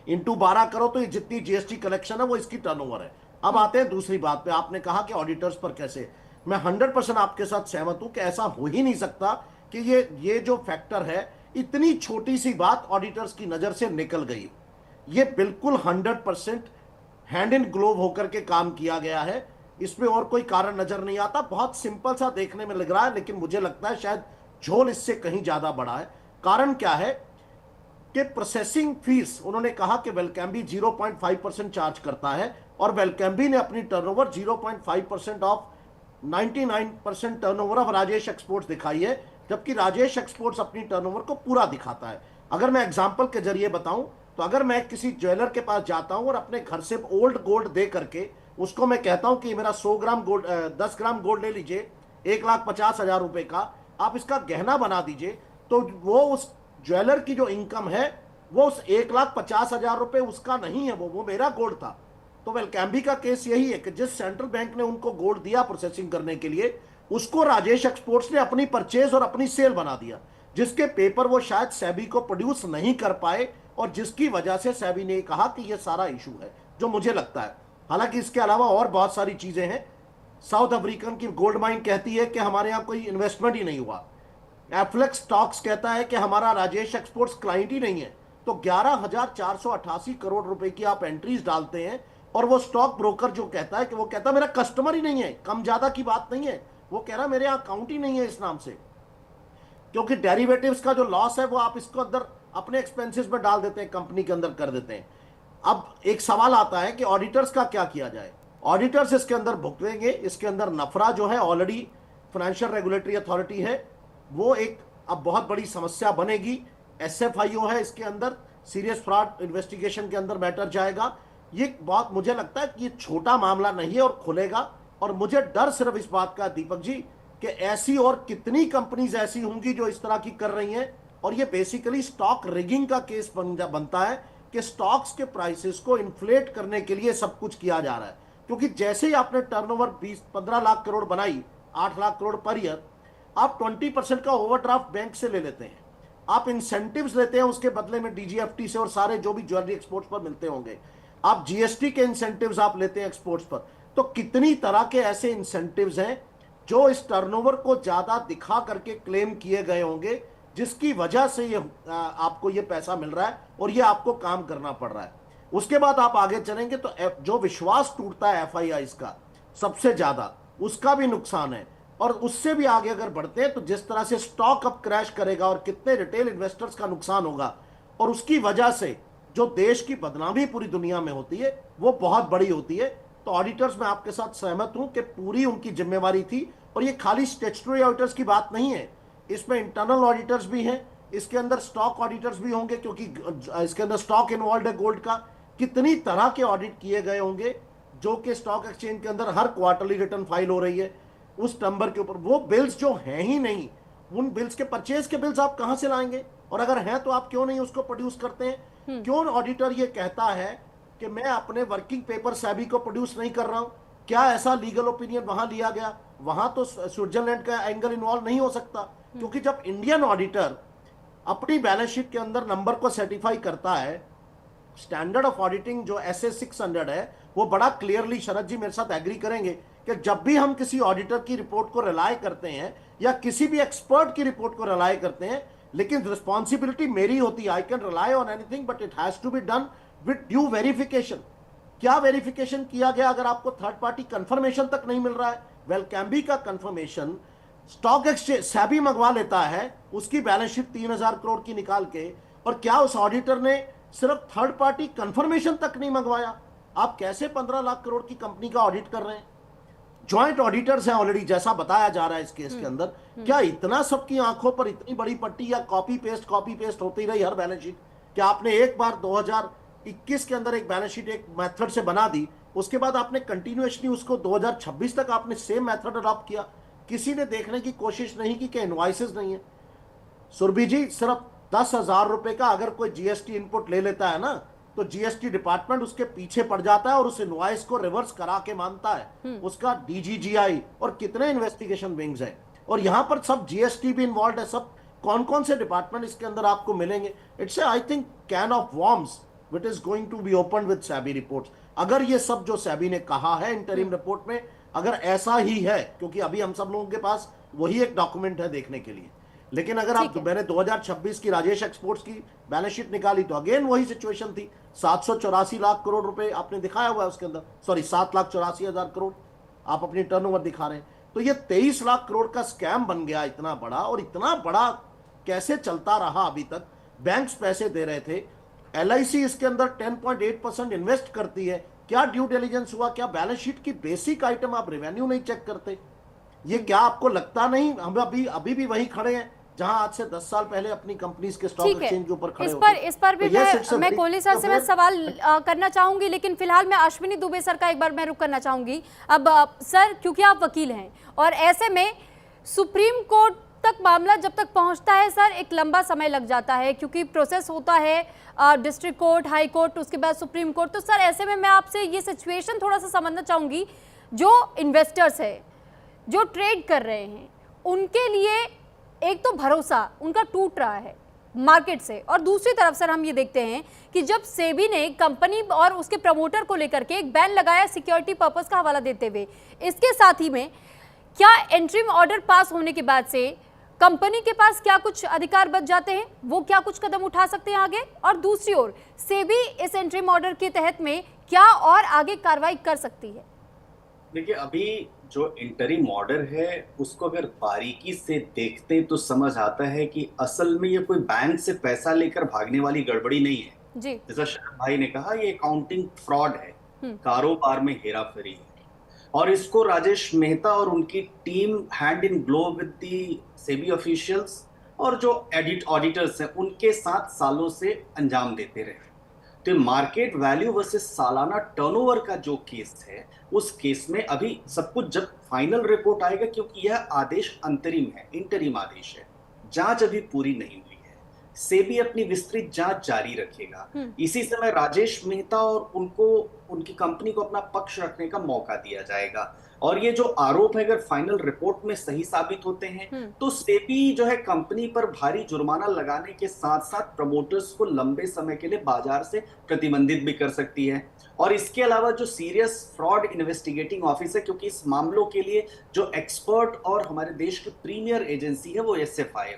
इंटू 12 करो तो ये जितनी जीएसटी कलेक्शन है वो इसकी टर्नओवर है। अब आते हैं दूसरी बात पे, आपने कहा कि ऑडिटर्स पर कैसे, मैं 100% आपके साथ सहमत हूं कि ऐसा हो ही नहीं सकता कि ये जो फैक्टर है, इतनी छोटी सी बात ऑडिटर्स की नजर से निकल गई। ये बिल्कुल 100% हैंड इन ग्लोव होकर के काम किया गया है, इसमें और कोई कारण नजर नहीं आता। बहुत सिंपल सा देखने में लग रहा है, लेकिन मुझे लगता है शायद झोल इससे कहीं ज्यादा बड़ा है। कारण क्या है कि प्रोसेसिंग फीस, उन्होंने कहा कि वेलकैम्बी 0.5% चार्ज करता है, और वेलकैम्बी ने अपनी turnover 0.5% of 99% turnover of Rajesh exports दिखाई है, जबकि राजेश एक्सपोर्ट्स अपनी टर्नओवर को पूरा दिखाता है। अगर मैं एग्जांपल के जरिए बताऊं तो अगर मैं किसी ज्वेलर के पास जाता हूं और अपने घर से ओल्ड गोल्ड दे करके उसको मैं कहता हूं कि मेरा 100 ग्राम गोल्ड 10 ग्राम गोल्ड ले लीजिए 1,50,000 रुपए का, आप इसका गहना बना दीजिए, तो वो उस ज्वेलर की जो इनकम है वो उस 1,50,000 रुपए उसका नहीं है, वो मेरा गोल्ड था। तो वेलकैम्बी का केस यही है कि जिस सेंट्रल बैंक ने उनको गोल्ड दिया प्रोसेसिंग करने के लिए, उसको राजेश एक्सपोर्ट्स ने अपनी परचेज और अपनी सेल बना दिया, जिसके पेपर वो शायद सेबी को प्रोड्यूस नहीं कर पाए, और जिसकी वजह से सेबी ने कहा कि ये सारा इशू है, जो मुझे लगता है। हालांकि इसके अलावा और बहुत सारी चीजें हैं। साउथ अफ्रीकन की गोल्ड माइन कहती है कि हमारे यहां कोई इन्वेस्टमेंट ही नहीं हुआ। एफ्लेक्स स्टॉक्स कहता है कि हमारा राजेश एक्सपोर्ट्स क्लाइंट ही नहीं है। तो 11,488 करोड़ रुपए की आप एंट्रीज डालते हैं, और वो स्टॉक ब्रोकर जो कहता है कि वो कहता है मेरा कस्टमर ही नहीं है, कम ज्यादा की बात नहीं है, वो कह रहा है मेरे यहां अकाउंट ही नहीं है इस नाम से। क्योंकि डेरिवेटिव्स का जो लॉस है वो आप इसको अंदर अपने एक्सपेंसेस में डाल देते हैं, कंपनी के अंदर कर देते हैं। अब एक सवाल आता है कि ऑडिटर्स का क्या किया जाए। ऑडिटर्स इसके अंदर भुगतेंगे, इसके अंदर नफरा जो है ऑलरेडी फाइनेंशियल रेगुलेटरी अथॉरिटी है, वो एक अब बहुत बड़ी समस्या बनेगी। SFIO है, इसके अंदर सीरियस फ्रॉड इन्वेस्टिगेशन के अंदर मैटर जाएगा। ये बहुत मुझे लगता है कि ये छोटा मामला नहीं है और खुलेगा। और मुझे डर सिर्फ इस बात का दीपक जी कि ऐसी और कितनी कंपनीज ऐसी होंगी जो इस तरह की कर रही हैं, और ये बेसिकली स्टॉक रिगिंग का केस बनता है कि स्टॉक्स के प्राइसेस को इन्फ्लेट करने के लिए सब कुछ किया जा रहा है। क्योंकि जैसे ही आपने टर्नओवर 15 लाख करोड़ बनाई, 8 लाख करोड़ पर ईयर, आप 20% का ओवरड्राफ्ट बैंक से ले लेते हैं, आप इंसेंटिव्स लेते हैं उसके बदले में DGFT से और सारे जो भी ज्वेलरी एक्सपोर्ट्स पर मिलते होंगे, आप GST के इंसेंटिव्स आप लेते हैं एक्सपोर्ट्स पर। तो कितनी तरह के ऐसे इंसेंटिव्स हैं जो इस टर्नओवर को ज्यादा दिखा करके क्लेम किए गए होंगे, जिसकी वजह से ये आपको ये पैसा मिल रहा है और ये आपको काम करना पड़ रहा है। उसके बाद आप आगे चलेंगे तो जो विश्वास टूटता है FIIs का सबसे ज्यादा, उसका भी नुकसान है। और उससे भी आगे अगर बढ़ते हैं तो जिस तरह से स्टॉक अब क्रैश करेगा और कितने रिटेल इन्वेस्टर्स का नुकसान होगा, और उसकी वजह से जो देश की बदनामी पूरी दुनिया में होती है वो बहुत बड़ी होती है। तो ऑडिटर्स, मैं आपके साथ सहमत हूं कि पूरी उनकी जिम्मेवारी थी। और ये खाली स्टैट्यूटरी ऑडिटर्स की बात नहीं है, इसमें इंटरनल ऑडिटर्स भी हैं, इसके अंदर स्टॉक ऑडिटर्स भी होंगे, क्योंकि इसके अंदर स्टॉक इन्वॉल्व है गोल्ड का। कितनी तरह के ऑडिट किए गए होंगे जो कि स्टॉक एक्सचेंज के अंदर हर क्वार्टरली रिटर्न फाइल हो रही है उस नंबर के ऊपर। वो बिल्स जो हैं ही नहीं, उन बिल्स के परचेज के बिल्स आप कहां से लाएंगे? और अगर हैं तो आप क्यों नहीं उसको प्रोड्यूस करते हैं? क्यों ऑडिटर ये कहता है कि मैं अपने वर्किंग पेपर SEBI को प्रोड्यूस नहीं कर रहा हूं? क्या ऐसा लीगल ओपिनियन वहां लिया गया? वहां तो स्विट्जरलैंड का एंगल इन्वॉल्व नहीं हो सकता, क्योंकि जब इंडियन ऑडिटर अपनी बैलेंस शीट के अंदर नंबर को सर्टिफाई करता है, स्टैंडर्ड ऑफ ऑडिटिंग जो SA 600 है वो बड़ा क्लियरली, शरद जी मेरे साथ एग्री करेंगे कि जब भी हम किसी ऑडिटर की रिपोर्ट को रिलाय करते हैं या किसी भी एक्सपर्ट की रिपोर्ट को रिलाय करते हैं, लेकिन रिस्पॉन्सिबिलिटी मेरी होती है। I can rely on anything but it has to be done with due verification. क्या वेरिफिकेशन किया गया? अगर आपको थर्ड पार्टी कंफर्मेशन तक नहीं मिल रहा है, वेल कैम्बी का कंफर्मेशन स्टॉक एक्सचेंज SEBI मंगवा लेता है, उसकी बैलेंस शीट 3000 करोड़ की निकाल के, और क्या उस ऑडिटर ने सिर्फ थर्ड पार्टी कंफर्मेशन तक नहीं मंगवाया? आप कैसे 15 लाख करोड़ की कंपनी का ऑडिट कर रहे हैं? ज्वाइंट ऑडिटर्स हैं ऑलरेडी, जैसा बताया जा रहा है इस केस के अंदर। क्या इतना सबकी आंखों पर इतनी बड़ी पट्टी या कॉपी पेस्ट होती रही हर बैलेंस शीट? क्या आपने एक बार 2021 के अंदर एक बैलेंस शीट एक मेथड से बना दी, उसके बाद आपने कंटिन्यूअसली उसको 2026 तक आपने सेम मेथड अडॉप्ट किया? किसी ने देखने की कोशिश नहीं की कि इनवॉइसेस नहीं है। सुरभि जी, सिर्फ 10,000 रुपए का अगर कोई GST इनपुट ले लेता है ना, तो GST डिपार्टमेंट उसके पीछे पड़ जाता है और उस इनवॉइस को रिवर्स करा के मानता है। उसका DGGI और कितने इन्वेस्टिगेशन विंग्स हैं, और यहां पर सब GST भी इन्वॉल्व है। सब कौन कौन से डिपार्टमेंट इसके अंदर आपको मिलेंगे? It's I think can of worms which is going to be open with SEBI reports. अगर ये सब जो SEBI ने कहा है इंटरिम रिपोर्ट में, अगर ऐसा ही है, क्योंकि अभी हम सब लोगों के पास वही एक डॉक्यूमेंट है देखने के लिए, लेकिन अगर आप मैंने 2026 की राजेश एक्सपोर्ट्स की बैलेंस शीट निकाली तो अगेन वही सिचुएशन थी। 784 लाख करोड़ रुपए आपने दिखाया हुआ है उसके अंदर, सॉरी 7,84,000 करोड़ आप अपनी टर्नओवर दिखा रहे हैं। तो ये 23 लाख करोड़ का स्कैम बन गया इतना बड़ा, और इतना बड़ा कैसे चलता रहा अभी तक? बैंक्स पैसे दे रहे थे, LIC इसके अंदर 10.8% इन्वेस्ट करती है। क्या ड्यू डिलिजेंस हुआ? क्या बैलेंस शीट की बेसिक आइटम आप रेवेन्यू नहीं चेक करते? ये क्या आपको लगता नहीं हम अभी भी वही खड़े हैं जहां आज से 10 साल पहले अपनी कंपनीज के स्टॉक एक्सचेंज के ऊपर खड़े होते? इस पर भी मैं कोहली सर से मैं सवाल करना चाहूंगी, लेकिन फिलहाल मैं अश्विनी दुबे सर का एक बार मैं रुक करना चाहूंगी। अब सर, क्योंकि आप वकील हैं और ऐसे में सुप्रीम कोर्ट तक मामला जब तक पहुंचता है सर, एक लंबा समय लग जाता है, क्योंकि प्रोसेस होता है डिस्ट्रिक्ट कोर्ट, हाई कोर्ट, उसके बाद सुप्रीम कोर्ट। तो सर ऐसे में मैं आपसे ये सिचुएशन थोड़ा सा समझना चाहूंगी, जो इन्वेस्टर्स है, जो ट्रेड कर रहे हैं, उनके लिए एक तो भरोसा उनका टूट रहा है मार्केट से, और दूसरी तरफ सर हम ये देखते हैं कि जब SEBI ने कंपनी और उसके प्रमोटर को लेकर के एक बैन लगाया सिक्योरिटी पर्पस का हवाला देते हुए, इसके साथ ही में क्या एंट्रीम ऑर्डर पास होने के बाद से कंपनी के पास क्या कुछ अधिकार बच जाते हैं? वो क्या कुछ कदम उठा सकते हैं आगे? और दूसरी ओर SEBI इस एंट्रीम ऑर्डर के तहत में क्या और आगे कार्रवाई कर सकती है? देखिए, अभी जो इंटरिम ऑर्डर है उसको अगर बारीकी से देखते तो समझ आता है कि असल में ये कोई बैंक से पैसा लेकर भागने वाली गड़बड़ी नहीं है जी। जैसा शरद भाई ने कहा, ये अकाउंटिंग फ्रॉड है, कारोबार में हेराफेरी है। और इसको राजेश मेहता और उनकी team hand in glove with the SEBI officials और जो ऑडिटर्स हैं उनके साथ सालों से अंजाम देते रहे। तो मार्केट वैल्यू वर्सेस सालाना टर्नओवर का जो केस है, उस केस में अभी सब कुछ जब फाइनल रिपोर्ट आएगा, क्योंकि यह आदेश अंतरिम है, इंटरिम आदेश है, जांच अभी पूरी नहीं हुई है, सेबी अपनी विस्तृत जांच जारी रखेगा। इसी समय राजेश मेहता और उनकी कंपनी को अपना पक्ष रखने का मौका दिया जाएगा। और ये जो आरोप है अगर फाइनल रिपोर्ट में सही साबित होते हैं तो सेबी जो है कंपनी पर भारी जुर्माना लगाने के साथ साथ प्रमोटर्स को लंबे समय के लिए बाजार से प्रतिबंधित भी कर सकती है। और इसके अलावा जो सीरियस फ्रॉड इन्वेस्टिगेटिंग ऑफिस है, क्योंकि इस मामलों के लिए जो एक्सपर्ट और हमारे देश की प्रीमियर एजेंसी है वो SFI,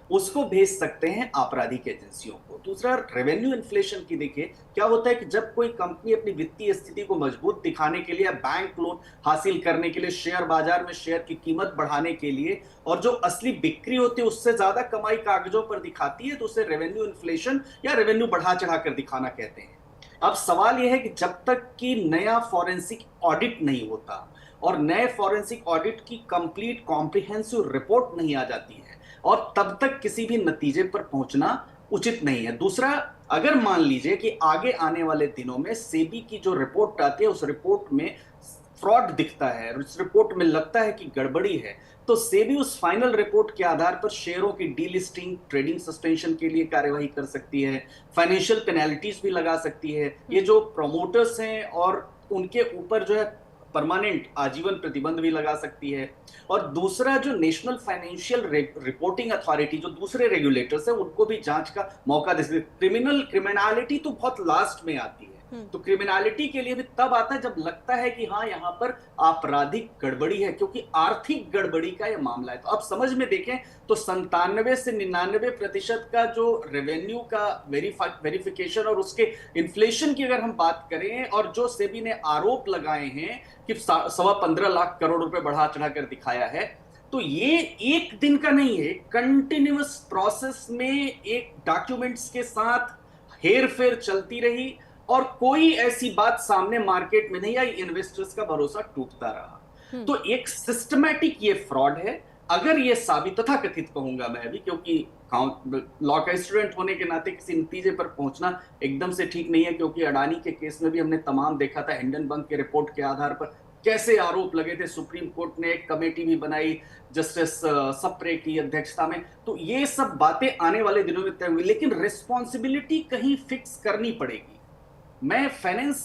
उसको भेज सकते हैं आपराधिक एजेंसियों को। दूसरा, रेवेन्यू इन्फ्लेशन की देखिए क्या होता है कि जब कोई कंपनी अपनी वित्तीय स्थिति को मजबूत दिखाने के लिए, बैंक लोन हासिल करने के लिए, शेयर बाजार में शेयर की कीमत बढ़ाने के लिए और जो असली बिक्री होती है उससे ज्यादा कमाई कागजों पर दिखाती है, तो उसे रेवेन्यू इन्फ्लेशन या रेवेन्यू बढ़ा चढ़ा कर दिखाना कहते हैं। अब सवाल यह है कि जब तक कि नया फॉरेंसिक ऑडिट नहीं होता और नए फॉरेंसिक ऑडिट की कंप्लीट कॉम्प्रिहेंसिव रिपोर्ट नहीं आ जाती है, और तब तक किसी भी नतीजे पर पहुंचना उचित नहीं है। दूसरा, अगर मान लीजिए कि आगे आने वाले दिनों में सेबी की जो रिपोर्ट आती है उस रिपोर्ट में फ्रॉड दिखता है, उस रिपोर्ट में लगता है कि गड़बड़ी है, तो सेबी उस फाइनल रिपोर्ट के आधार पर शेयरों की डीलिस्टिंग, ट्रेडिंग सस्पेंशन के लिए कार्यवाही कर सकती है, फाइनेंशियल पेनल्टीज भी लगा सकती है। ये जो प्रमोटर्स हैं और उनके ऊपर जो है परमानेंट आजीवन प्रतिबंध भी लगा सकती है। और दूसरा, जो नेशनल फाइनेंशियल रिपोर्टिंग अथॉरिटी, जो दूसरे रेगुलेटर्स है, उनको भी जांच का मौका दे सकते। क्रिमिनलिटी तो बहुत लास्ट में आती है, तो क्रिमिनलिटी के लिए भी तब आता है जब लगता है कि हाँ यहाँ पर आपराधिक गड़बड़ी है, क्योंकि आर्थिक गड़बड़ी का यह मामला है। तो अब समझ में देखें तो 97 से 99% का जो रेवेन्यू का वेरिफिकेशन और उसके इन्फ्लेशन की अगर हम बात करें, और जो सेबी ने आरोप लगाए हैं कि 15.25 लाख करोड़ रुपए बढ़ा चढ़ा कर दिखाया है, तो ये एक दिन का नहीं है, कंटिन्यूअस प्रोसेस में एक डॉक्यूमेंट्स के साथ हेर फेर चलती रही और कोई ऐसी बात सामने मार्केट में नहीं आई, इन्वेस्टर्स का भरोसा टूटता रहा। तो एक सिस्टमैटिक ये फ्रॉड है। अगर ये साबित, तथा कथित कहूंगा मैं अभी, क्योंकि लॉ का स्टूडेंट होने के नाते किसी नतीजे पर पहुंचना एकदम से ठीक नहीं है, क्योंकि अडानी के केस में भी हमने तमाम देखा था, हिंडनबर्ग के रिपोर्ट के आधार पर कैसे आरोप लगे थे। सुप्रीम कोर्ट ने एक कमेटी भी बनाई जस्टिस सप्रे की अध्यक्षता में। तो ये सब बातें आने वाले दिनों में तय हुई, लेकिन रिस्पॉन्सिबिलिटी कहीं फिक्स करनी पड़ेगी। मैं फाइनेंस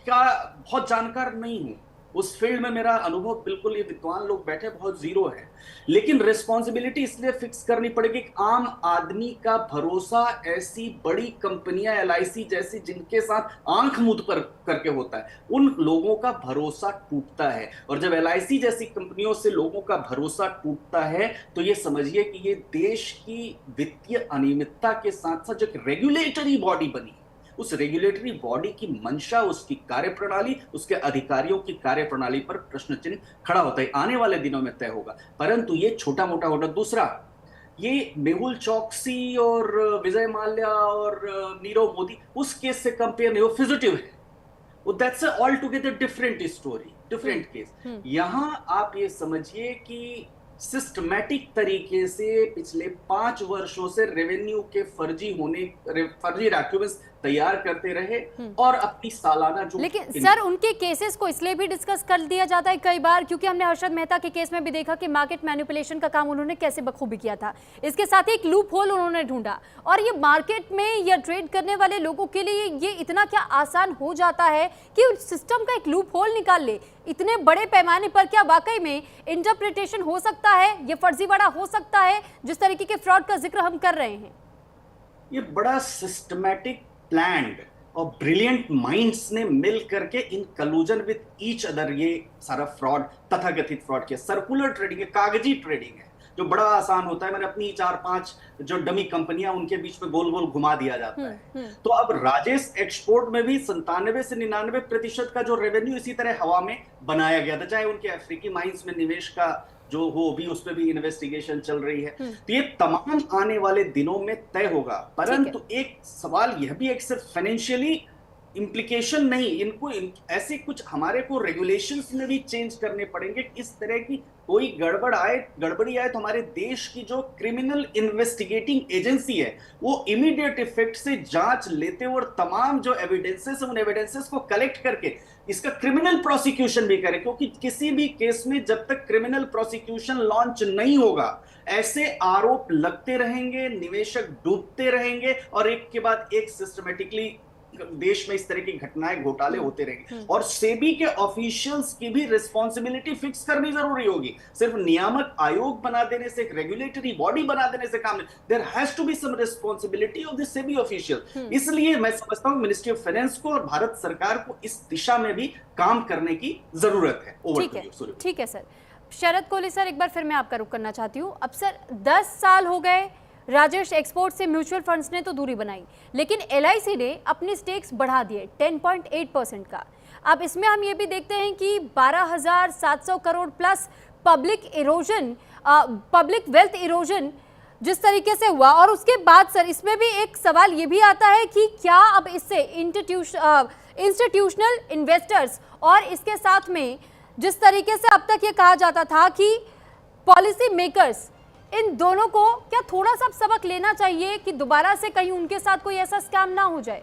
का बहुत जानकार नहीं हूं, उस फील्ड में मेरा अनुभव बिल्कुल, ये विद्वान लोग बैठे बहुत जीरो है, लेकिन रिस्पॉन्सिबिलिटी इसलिए फिक्स करनी पड़ेगी कि आम आदमी का भरोसा ऐसी बड़ी कंपनियां, LIC जैसी, जिनके साथ आंख मूंद पर करके होता है, उन लोगों का भरोसा टूटता है। और जब LIC जैसी कंपनियों से लोगों का भरोसा टूटता है तो ये समझिए कि ये देश की वित्तीय अनियमितता के साथ साथ जो रेगुलेटरी बॉडी बनी, उस रेगुलेटरी बॉडी की मंशा, उसकी कार्यप्रणाली, उसके अधिकारियों की कार्यप्रणाली पर प्रश्न चिन्ह खड़ा होता है। आने वाले दिनों में तय होगा, परंतु ये छोटा मोटा होगा। दूसरा, ये मेहुल चौकसी और विजय माल्या और नीरव मोदी, उस केस से कंपेयर नहीं, वो फिजिटिव है, that's a all together different story, different case. यहां आप ये समझिए कि सिस्टमैटिक तरीके से पिछले 5 वर्षों से रेवेन्यू के फर्जी डॉक्यूमेंट्स तैयार करते रहे और अपनी सालाना जो, लेकिन सर उनके केसेस को इसलिए भी डिस्कस कर दिया जाता है कई बार, क्योंकि हमने हर्षद मेहता के केस में भी देखा कि मार्केट मैनिपुलेशन का काम उन्होंने कैसे बखूबी किया था। इसके साथ ही एक लूप होल उन्होंने ढूंढा, और ये मार्केट में या ट्रेड करने वाले लोगों के लिए ये इतना क्या आसान हो जाता है कि सिस्टम का एक लूप होल निकाल ले। इतने बड़े पैमाने पर क्या वाकई में इंटरप्रिटेशन हो सकता है, ये फर्जीवाड़ा हो सकता है जिस तरीके के फ्रॉड का जिक्र हम कर रहे हैं? ये बड़ा सिस्टमैटिक, प्लान्ड और ब्रिलियंट माइंड्स ने मिल करके इन कलूजन विद ईच अदर ये सारा फ्रॉड, तथाकथित फ्रॉड किया। सर्कुलर ट्रेडिंग है, कागजी ट्रेडिंग है, जो बड़ा आसान होता है, मैंने अपनी 4-5 जो डमी कंपनियां उनके बीच में गोल गोल घुमा दिया जाता है। तो अब राजेश एक्सपोर्ट में भी 97 से 99% का जो रेवेन्यू इसी तरह हवा में बनाया गया था, चाहे उनके अफ्रीकी माइंस में निवेश का जो हो भी, उस पर भी इन्वेस्टिगेशन चल रही है। तो ये तमाम आने वाले दिनों में तय होगा। परंतु एक सवाल यह भी है, सिर्फ फाइनेंशियली इम्प्लीकेशन नहीं, इनको ऐसे कुछ हमारे को रेगुलेशंस में भी चेंज करने पड़ेंगे। इस तरह की कोई गड़बड़ी आए तो हमारे देश की जो क्रिमिनल इन्वेस्टिगेटिंग एजेंसी है वो इमीडिएट इफेक्ट से जांच लेते और तमाम जो एविडेंसेस है उन एविडेंसेस को कलेक्ट करके इसका क्रिमिनल प्रोसिक्यूशन भी करे, क्योंकि किसी भी केस में जब तक क्रिमिनल प्रोसिक्यूशन लॉन्च नहीं होगा ऐसे आरोप लगते रहेंगे, निवेशक डूबते रहेंगे और एक के बाद एक सिस्टमेटिकली देश में इस तरह की घटनाएं, घोटाले होते रहेंगे। और सेबी के ऑफिशियल्स की भी रिस्पॉन्सिबिलिटी फिक्स करनी जरूरी होगी। सिर्फ नियामक आयोग बना देने से, एक रेगुलेटरी बॉडी बना देने से काम नहीं, there has to be some responsibility of the SEBI official. इसलिए मैं समझता हूं मिनिस्ट्री ऑफ फाइनेंस को और भारत सरकार को इस दिशा में भी काम करने की जरूरत है। ठीक है सर। शरद कोहली सर, एक बार फिर मैं आपका रुख करना चाहती हूँ। अब सर 10 साल हो गए, राजेश एक्सपोर्ट से म्यूचुअल फंड्स ने तो दूरी बनाई, लेकिन LIC ने अपनी स्टेक्स बढ़ा दिए 10.8% का। अब इसमें हम ये भी देखते हैं कि 12,700 crore plus public wealth erosion जिस तरीके से हुआ, और उसके बाद सर इसमें भी एक सवाल ये भी आता है कि क्या अब इससे इंस्टीट्यूशनल इन्वेस्टर्स और इसके साथ में जिस तरीके से अब तक ये कहा जाता था कि पॉलिसी मेकर्स, इन दोनों को क्या थोड़ा सा सबक लेना चाहिए कि दोबारा से कहीं उनके साथ कोई ऐसा स्कैम ना हो जाए?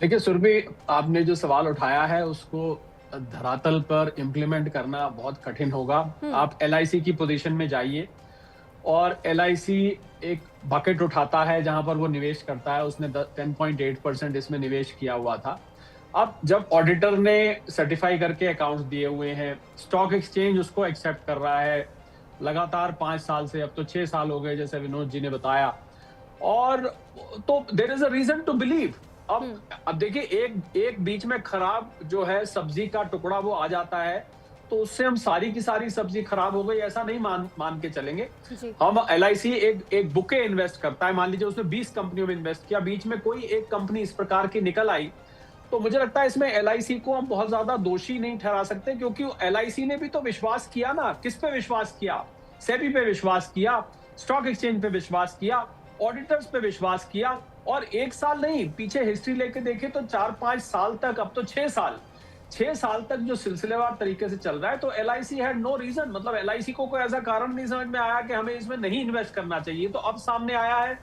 देखिए सुरभि, आपने जो सवाल उठाया है उसको धरातल पर इम्प्लीमेंट करना बहुत कठिन होगा। आप LIC की पोजीशन में जाइए और LIC एक बकेट उठाता है जहां पर वो निवेश करता है। उसने 10.8% इसमें निवेश किया हुआ था। अब जब ऑडिटर ने सर्टिफाई करके अकाउंट्स दिए हुए हैं, स्टॉक एक्सचेंज उसको एक्सेप्ट कर रहा है लगातार 5 साल से, अब तो 6 साल हो गए जैसे विनोद जी ने बताया, और तो there is a reason to believe. अब देखिए, एक बीच में खराब जो है सब्जी का टुकड़ा वो आ जाता है तो उससे हम सारी की सारी सब्जी खराब हो गई ऐसा नहीं मान के चलेंगे। हम LIC एक बुके इन्वेस्ट करता है, मान लीजिए उसने 20 कंपनियों में इन्वेस्ट किया, बीच में कोई एक कंपनी इस प्रकार की निकल आई, तो मुझे लगता है इसमें LIC को हम बहुत ज्यादा दोषी नहीं ठहरा सकते, क्योंकि LIC ने भी तो विश्वास किया ना। किस पे विश्वास किया? सेबी पे विश्वास किया, स्टॉक एक्सचेंज पे विश्वास किया, ऑडिटर्स पे विश्वास किया, और 1 साल नहीं, पीछे हिस्ट्री लेके देखें तो 4-5 साल तक, अब तो 6 साल तक जो सिलसिलेवार तरीके से चल रहा है। तो LIC हैड नो रीजन, मतलब LIC को कोई ऐसा कारण नहीं समझ में आया कि हमें इसमें नहीं इन्वेस्ट करना चाहिए। तो अब सामने आया है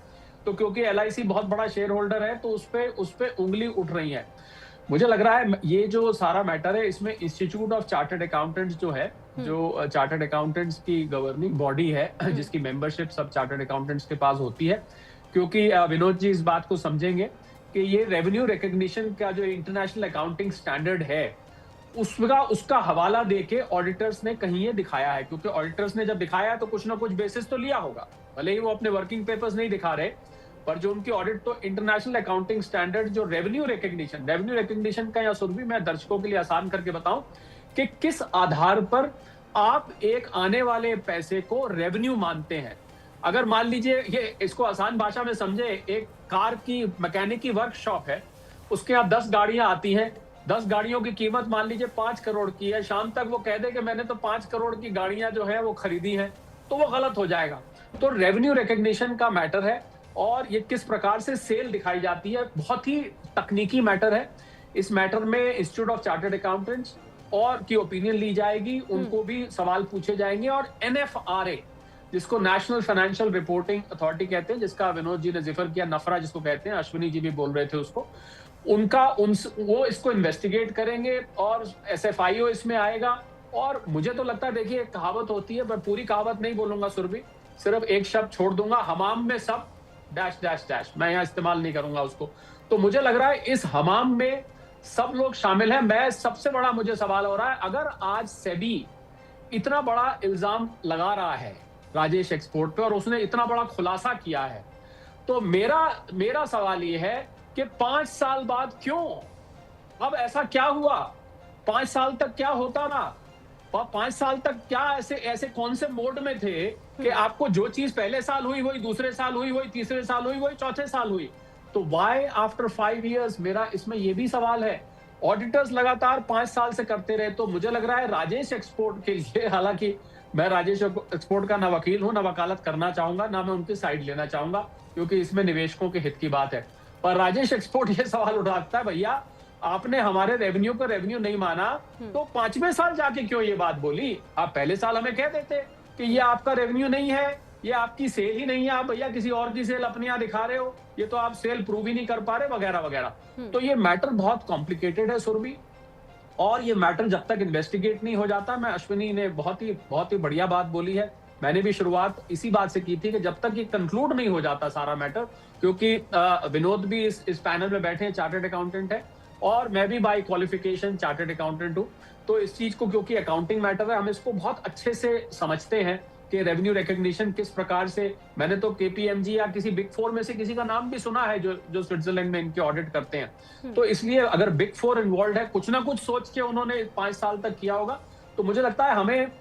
तो क्योंकि LIC बहुत बड़ा शेयर होल्डर है तो उस पे उंगली उठ रही है। मुझे लग रहा है ये जो सारा मैटर है इसमें इंस्टीट्यूट ऑफ चार्टर्ड अकाउंटेंट्स जो है, जो चार्टर्ड अकाउंटेंट्स की गवर्निंग बॉडी है, जिसकी मेंबरशिप सब चार्टर्ड अकाउंटेंट्स के पास होती है, क्योंकि विनोद जी इस बात को समझेंगे कि ये रेवेन्यू रिकग्निशन का जो इंटरनेशनल अकाउंटिंग स्टैंडर्ड है उसका हवाला देके ऑडिटर्स ने कहीं ये दिखाया है, क्योंकि ऑडिटर्स ने जब दिखाया तो कुछ ना कुछ बेसिस तो लिया होगा, भले ही वो अपने वर्किंग पेपर्स नहीं दिखा रहे, पर जो उनकी ऑडिट तो इंटरनेशनल अकाउंटिंग स्टैंडर्ड जो रेवेन्यू रिकग्निशन का, या सुरभि मैं दर्शकों के लिए आसान करके बताऊं कि किस आधार पर आप एक आने वाले पैसे को रेवेन्यू मानते हैं। अगर मान लीजिए, ये इसको आसान भाषा में समझे, एक कार की मैकेनिक की वर्कशॉप है, उसके यहाँ 10 गाड़ियां आती हैं, 10 गाड़ियों की कीमत मान लीजिए 5 करोड़ की है, शाम तक वो कह दे कि मैंने तो 5 करोड़ की गाड़ियां जो है वो खरीदी हैं, तो वो गलत हो जाएगा। तो रेवेन्यू रिकग्निशन का मैटर है, और ये किस प्रकार से सेल दिखाई जाती है बहुत ही तकनीकी मैटर है। इस मैटर में इंस्टीट्यूट ऑफ चार्टर्ड अकाउंटेंट्स और की ओपिनियन ली जाएगी, उनको भी सवाल पूछे जाएंगे, और NFRA जिसको नेशनल फाइनेंशियल रिपोर्टिंग अथॉरिटी कहते हैं, जिसका विनोद जी ने जिक्र किया, नफरा जिसको कहते हैं, अश्विनी जी भी बोल रहे थे उसको, वो इसको इन्वेस्टिगेट करेंगे और SFIO इसमें आएगा। और मुझे तो लगता है, देखिए एक कहावत होती है, मैं पूरी कहावत नहीं बोलूंगा सुरभि, सिर्फ एक शब्द छोड़ दूंगा, हमाम में सब डैश डैश डैश, मैं यहाँ इस्तेमाल नहीं करूंगा उसको। तो मुझे लग रहा है इस हमाम में सब लोग शामिल हैं। मैं सबसे बड़ा मुझे सवाल हो रहा है, अगर आज सेबी इतना बड़ा इल्जाम लगा रहा है राजेश एक्सपोर्ट पे और उसने इतना बड़ा खुलासा किया है, तो मेरा सवाल ये है कि 5 साल बाद क्यों, अब ऐसा क्या हुआ? 5 साल तक क्या होता रहा? 5 साल तक क्या ऐसे कौन से मोड में थे कि आपको जो चीज पहले साल हुई वही दूसरे साल हुई, वही तीसरे साल हुई, वही चौथे साल हुई। तो व्हाई आफ्टर 5 इयर्स, मेरा इसमें ये भी सवाल है। ऑडिटर्स लगातार 5 साल से करते रहे, तो मुझे लग रहा है राजेश एक्सपोर्ट के लिए, हालांकि मैं राजेश एक्सपोर्ट का ना वकील हूं, ना वकालत करना चाहूंगा, ना मैं उनकी साइड लेना चाहूंगा, क्योंकि इसमें निवेशकों के हित की बात है। पर राजेश एक्सपोर्ट ये सवाल उठाता है, भैया आपने हमारे रेवेन्यू को रेवेन्यू नहीं माना, तो 5वें साल जाके क्यों ये बात बोली? आप पहले साल हमें कह देते कि ये आपका रेवेन्यू नहीं है, ये आपकी सेल ही नहीं है, आप भैया किसी और की सेल अपने यहाँ दिखा रहे हो, ये तो आप सेल प्रूव ही नहीं कर पा रहे, वगैरह वगैरह। तो ये मैटर बहुत कॉम्प्लिकेटेड है सुरभि, और ये मैटर जब तक इन्वेस्टिगेट नहीं हो जाता, मैं अश्विनी ने बहुत ही बढ़िया बात बोली है। मैंने भी शुरुआत इसी बात से की थी कि जब तक ये कंक्लूड नहीं हो जाता सारा मैटर, क्योंकि विनोद भी इस पैनल में बैठे हैं, चार्टर्ड अकाउंटेंट है, और मैं भी बाय क्वालिफिकेशन चार्टर्ड अकाउंटेंट हूँ। तो इस चीज को, क्योंकि अकाउंटिंग मैटर है, हम इसको बहुत अच्छे से समझते हैं कि रेवेन्यू रिकॉग्निशन किस प्रकार से। मैंने तो केपीएमजी या किसी बिग 4 में से किसी का नाम भी सुना है जो स्विट्जरलैंड में इनके ऑडिट करते हैं। तो इसलिए अगर बिग 4 इन्वॉल्व है, कुछ ना कुछ सोच के उन्होंने 5 साल तक किया होगा। तो मुझे लगता है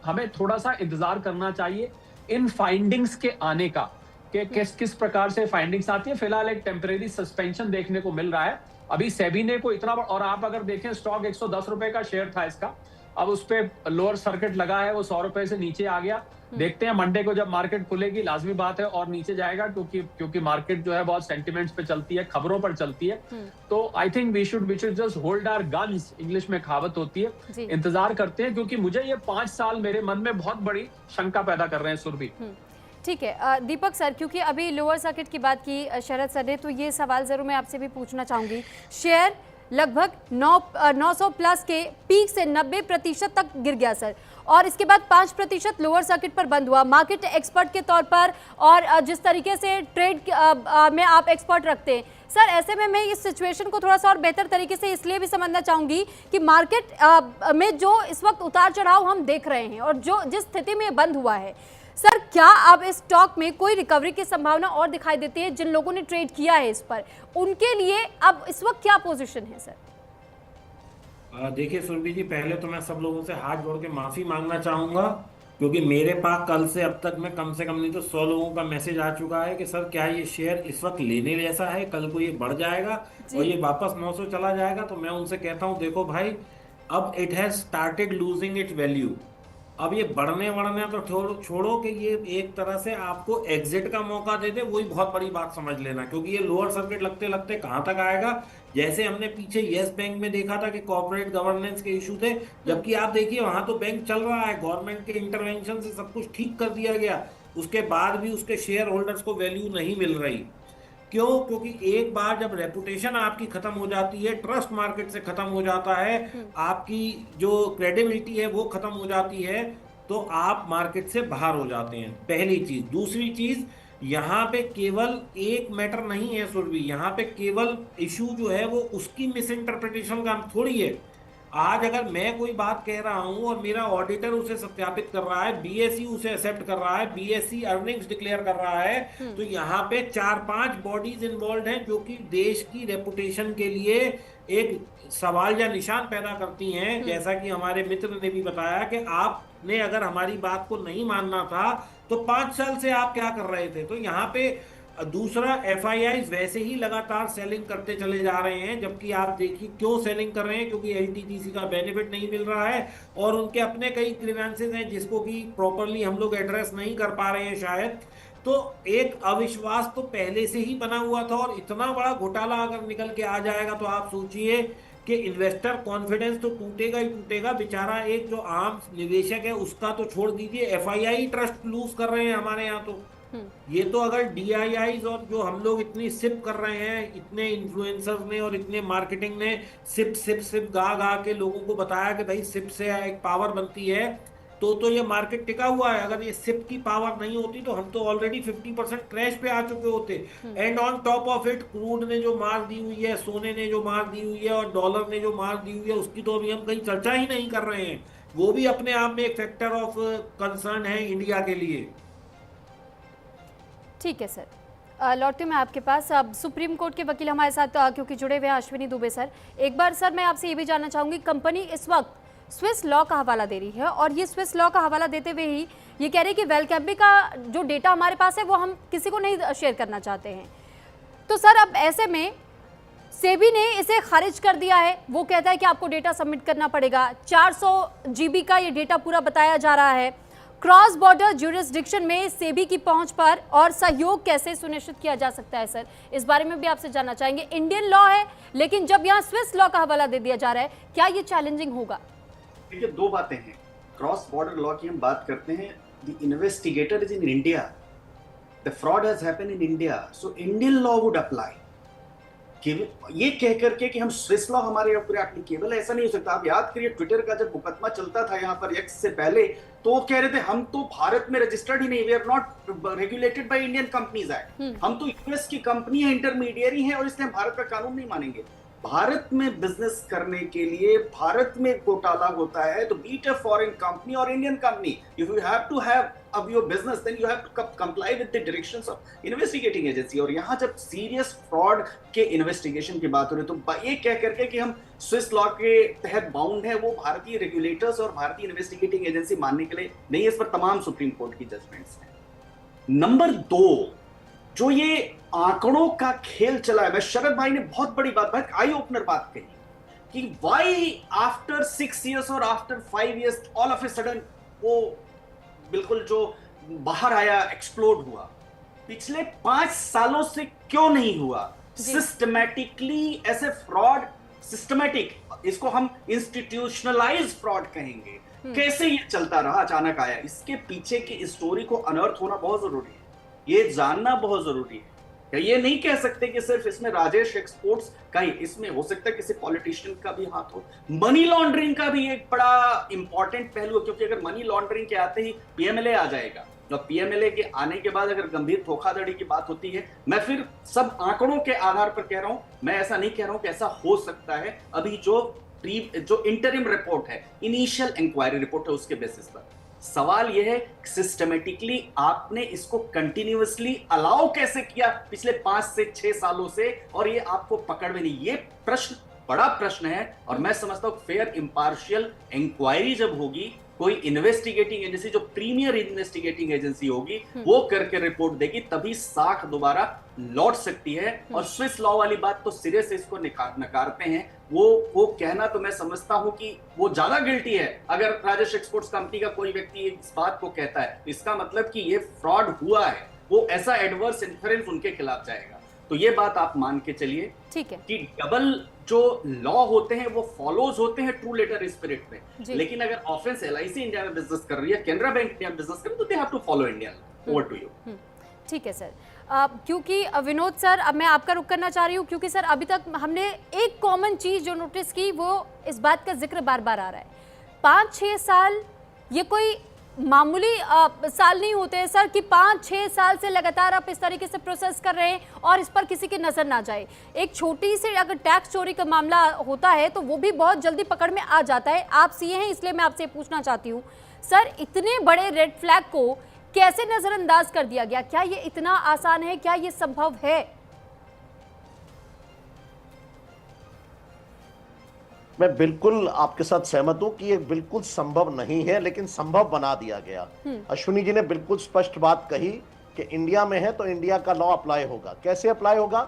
हमें थोड़ा सा इंतजार करना चाहिए इन फाइंडिंग्स के आने का, कि किस प्रकार से फाइंडिंग्स आती है। फिलहाल एक टेम्परेरी सस्पेंशन देखने को मिल रहा है। अभी सेबी ने को इतना, और आप अगर देखें स्टॉक 110 रुपए का शेयर था इसका, अब उस पे लोअर सर्किट लगा है, वो 100 रुपए से नीचे आ गया। देखते हैं मंडे को जब मार्केट खुलेगी, लाजमी बात है और नीचे जाएगा, क्योंकि मार्केट जो है बहुत सेंटिमेंट्स पे चलती है, खबरों पर चलती है। तो I think we should just hold our guns, English में कहावत होती है। इंतजार करते हैं, क्योंकि मुझे ये 5 साल मेरे मन में बहुत बड़ी शंका पैदा कर रहे हैं सुरभि। ठीक है दीपक सर, क्योंकि अभी लोअर सर्किट की बात की शरद सर ने, तो ये सवाल जरूर मैं आपसे भी पूछना चाहूंगी। शेयर लगभग 900 प्लस के पीक से 90% तक गिर गया सर, और इसके बाद 5% लोअर सर्किट पर बंद हुआ। मार्केट एक्सपर्ट के तौर पर, और जिस तरीके से ट्रेड में आप एक्सपर्ट रखते हैं सर, ऐसे में मैं इस सिचुएशन को थोड़ा सा और बेहतर तरीके से इसलिए भी समझना चाहूंगी कि मार्केट में जो इस वक्त उतार चढ़ाव हम देख रहे हैं, और जिस स्थिति में बंद हुआ है सर, क्या अब इस स्टॉक में कोई रिकवरी की संभावना और दिखाई देती है? जिन लोगों ने ट्रेड किया है इस पर, उनके लिए अब इस वक्त क्या पोजीशन है सर? देखिए सुरभि जी, पहले तो मैं सब लोगों से हाथ जोड़ के माफी मांगना चाहूंगा, क्योंकि मेरे पास कल से अब तक में कम से कम नहीं तो 100 लोगों का मैसेज आ चुका है कि सर क्या ये शेयर इस वक्त लेने जैसा है, कल को ये बढ़ जाएगा और ये वापस 900 चला जाएगा। तो मैं उनसे कहता हूँ, देखो भाई, अब it has started losing its value. अब ये बढ़ने तो छोड़ो कि ये एक तरह से आपको एग्जिट का मौका दे दे, वही बहुत बड़ी बात समझ लेना, क्योंकि ये लोअर सर्किट लगते लगते कहां तक आएगा। जैसे हमने पीछे येस बैंक में देखा था कि कॉर्पोरेट गवर्नेंस के इशू थे, जबकि आप देखिए वहां तो बैंक चल रहा है, गवर्नमेंट के इंटरवेंशन से सब कुछ ठीक कर दिया गया, उसके बाद भी उसके शेयर होल्डर्स को वैल्यू नहीं मिल रही। क्यों? क्योंकि एक बार जब रेपुटेशन आपकी खत्म हो जाती है, ट्रस्ट मार्केट से खत्म हो जाता है, आपकी जो क्रेडिबिलिटी है वो खत्म हो जाती है, तो आप मार्केट से बाहर हो जाते हैं, पहली चीज। दूसरी चीज, यहाँ पे केवल एक मैटर नहीं है सुरभि, यहाँ पे केवल इशू जो है वो उसकी मिस इंटरप्रिटेशन का थोड़ी है। आज अगर मैं कोई बात कह रहा हूं और मेरा ऑडिटर उसे सत्यापित कर रहा है, बीएसई उसे एक्सेप्ट कर रहा है, बीएसई अर्निंग्स डिक्लेयर कर रहा है, तो यहाँ पे 4-5 बॉडीज इन्वॉल्व हैं जो कि देश की रेपुटेशन के लिए एक सवाल या निशान पैदा करती हैं। जैसा कि हमारे मित्र ने भी बताया कि आपने अगर हमारी बात को नहीं मानना था तो 5 साल से आप क्या कर रहे थे। तो यहाँ पे दूसरा, एफआईआई वैसे ही लगातार सेलिंग करते चले जा रहे हैं, जबकि आप देखिए क्यों सेलिंग कर रहे हैं, क्योंकि एलटीटीसी का बेनिफिट नहीं मिल रहा है और उनके अपने कई ग्रीवेंसेस हैं जिसको कि प्रॉपरली हम लोग एड्रेस नहीं कर पा रहे हैं शायद। तो एक अविश्वास तो पहले से ही बना हुआ था, और इतना बड़ा घोटाला अगर निकल के आ जाएगा तो आप सोचिए कि इन्वेस्टर कॉन्फिडेंस तो टूटेगा ही टूटेगा। बेचारा एक जो आम निवेशक है उसका तो छोड़ दीजिए, एफआईआई ट्रस्ट लूज कर रहे हैं हमारे यहाँ। तो ये तो अगर डीआईआईज और जो हम लोग इतनी सिप कर रहे हैं, इतने इन्फ्लुएंसर्स ने और इतने मार्केटिंग ने सिप सिप सिप गा गा के लोगों को बताया कि भाई सिप से एक पावर बनती है, तो ये मार्केट टिका हुआ है। अगर ये सिप की पावर नहीं होती तो हम तो ऑलरेडी 50% क्रैश पे आ चुके होते। And on top of it, crude ने जो मार दी हुई है, सोने ने जो मार दी हुई है और डॉलर ने जो मार दी हुई है, उसकी तो अभी हम कहीं चर्चा ही नहीं कर रहे हैं। वो भी अपने आप में एक फैक्टर ऑफ कंसर्न है इंडिया के लिए। ठीक है सर, लौटते मैं आपके पास। अब सुप्रीम कोर्ट के वकील हमारे साथ क्योंकि जुड़े हुए हैं, अश्विनी दुबे सर। एक बार सर मैं आपसे ये भी जानना चाहूंगी, कंपनी इस वक्त स्विस लॉ का हवाला दे रही है और ये स्विस लॉ का हवाला देते हुए ही ये कह रही है कि वेलकैम्बी का जो डेटा हमारे पास है वो हम किसी को नहीं शेयर करना चाहते हैं। तो सर अब ऐसे में सेबी ने इसे खारिज कर दिया है, वो कहता है कि आपको डेटा सबमिट करना पड़ेगा। 400 GB का ये डेटा पूरा बताया जा रहा है। क्रॉस बॉर्डर ज्यूरिसडिक्शन में सेबी की पहुंच पर और सहयोग कैसे सुनिश्चित किया जा सकता है सर, इस बारे में भी आपसे जानना चाहेंगे। इंडियन लॉ है लेकिन जब यहाँ स्विस लॉ का हवाला दे दिया जा रहा है, क्या ये चैलेंजिंग होगा? देखिए, दो बातें हैं। क्रॉस बॉर्डर लॉ की हम बात करते हैं, the investigator is in India, the fraud has happened in India, so Indian law would apply. ये कह करके कि हम स्विस लॉ हमारे ऊपर एप्लीकेबल है, ऐसा नहीं हो सकता। आप याद करिए, ट्विटर का जब मुकदमा चलता था यहाँ पर एक्स से पहले, तो वो कह रहे थे हम तो भारत में रजिस्टर्ड ही नहीं, we are not regulated by Indian companies act, हम तो यूएस की कंपनी है, इंटरमीडियरी है, और इसलिए हम भारत का कानून नहीं मानेंगे। भारत में बिजनेस करने के लिए भारत में घोटाला होता है तो बीट अ फॉरेन कंपनी और Indian company, if you have to have of your business, then you have to comply with the directions of investigating agency। और यहाँ जब सीरियस फ्रॉड के इन्वेस्टिगेशन की बात हो रही तो ये कह करके कि हम स्विस लॉ के तहत बाउंड है, वो भारतीय रेगुलेटर्स और भारतीय इन्वेस्टिगेटिंग एजेंसी मानने के लिए नहीं, इस पर तमाम सुप्रीम कोर्ट की जजमेंट्स हैं। नंबर 2, जो ये आंकड़ों का खेल चला है, मैं शरद भाई ने बहुत बड़ी बात, आई ओपनर बात कही कि वाई आफ्टर 6 years और after 5 years all of a sudden वो बिल्कुल जो बाहर आया, एक्सप्लोड हुआ। पिछले 5 सालों से क्यों नहीं हुआ? सिस्टमैटिकली ऐसे फ्रॉड, सिस्टमैटिक, इसको हम इंस्टीट्यूशनलाइज फ्रॉड कहेंगे, कैसे ये चलता रहा, अचानक आया? इसके पीछे की स्टोरी को अनअर्थ होना बहुत जरूरी है, ये जानना बहुत जरूरी है। ये नहीं कह सकते कि सिर्फ इसमें राजेश एक्सपोर्ट्स का ही, इसमें हो सकता है किसी पॉलिटिशियन का भी हाथ हो। मनी लॉन्ड्रिंग का भी एक बड़ा इंपॉर्टेंट पहलू है, क्योंकि अगर मनी लॉन्ड्रिंग के आते ही पीएमएलए आ जाएगा, और पीएमएलए के आने के बाद अगर गंभीर धोखाधड़ी की बात होती है, मैं फिर सब आंकड़ों के आधार पर कह रहा हूं, मैं ऐसा नहीं कह रहा हूं कि ऐसा हो सकता है। अभी जो इंटरिम रिपोर्ट है, इनिशियल इंक्वायरी रिपोर्ट है, उसके बेसिस पर सवाल यह है सिस्टमेटिकली आपने इसको कंटिन्यूअसली अलाउ कैसे किया पिछले 5 से 6 सालों से, और ये आपको पकड़ में नहीं। ये प्रश्न बड़ा प्रश्न है, और मैं समझता हूं फेयर इंपार्शियल इंक्वायरी जब होगी, कोई इन्वेस्टिगेटिंग एजेंसी, जो प्रीमियर इन्वेस्टिगेटिंग एजेंसी होगी, वो करके रिपोर्ट देगी, तभी साख दोबारा लौट सकती है। और स्विस लॉ वाली बात तो सिरे से इसको नकारते हैं। वो कहना तो मैं समझता हूं कि वो ज्यादा गिल्टी है। अगर राजेश एक्सपोर्ट्स कंपनी का कोई व्यक्ति इस बात को कहता है, इसका मतलब कि ये फ्रॉड हुआ है, वो ऐसा एडवर्स इन्फ्लुएंस उनके खिलाफ जाएगा। तो ये बात आप मान के चलिए, ठीक है, कि डबल जो लॉ होते हैं वो फॉलोज होते हैं ट्रू लेटर स्पिरिट में, लेकिन अगर ऑफेंस एलआईसी इंडिया में बिजनेस कर रही है, केनरा बैंक इंडिया में बिजनेस कर रही है, तो they have to follow Indian. Over to you. ठीक है सर। क्योंकि विनोद सर, अब मैं आपका रुख करना चाह रही हूँ, क्योंकि सर अभी तक हमने एक कॉमन चीज जो नोटिस की, वो इस बात का जिक्र बार बार आ रहा है, 5-6 साल ये कोई मामूली साल नहीं होते हैं सर, कि 5-6 साल से लगातार आप इस तरीके से प्रोसेस कर रहे हैं और इस पर किसी की नजर ना जाए। एक छोटी सी अगर टैक्स चोरी का मामला होता है तो वो भी बहुत जल्दी पकड़ में आ जाता है। आप सीए हैं, इसलिए मैं आपसे पूछना चाहती हूँ सर, इतने बड़े रेड फ्लैग को कैसे नजरअंदाज कर दिया गया? क्या ये इतना आसान है? क्या ये संभव है? मैं बिल्कुल आपके साथ सहमत हूं कि ये बिल्कुल संभव नहीं है, लेकिन संभव बना दिया गया। अश्विनी जी ने बिल्कुल स्पष्ट बात कही कि इंडिया में है तो इंडिया का लॉ अप्लाई होगा। कैसे अप्लाई होगा?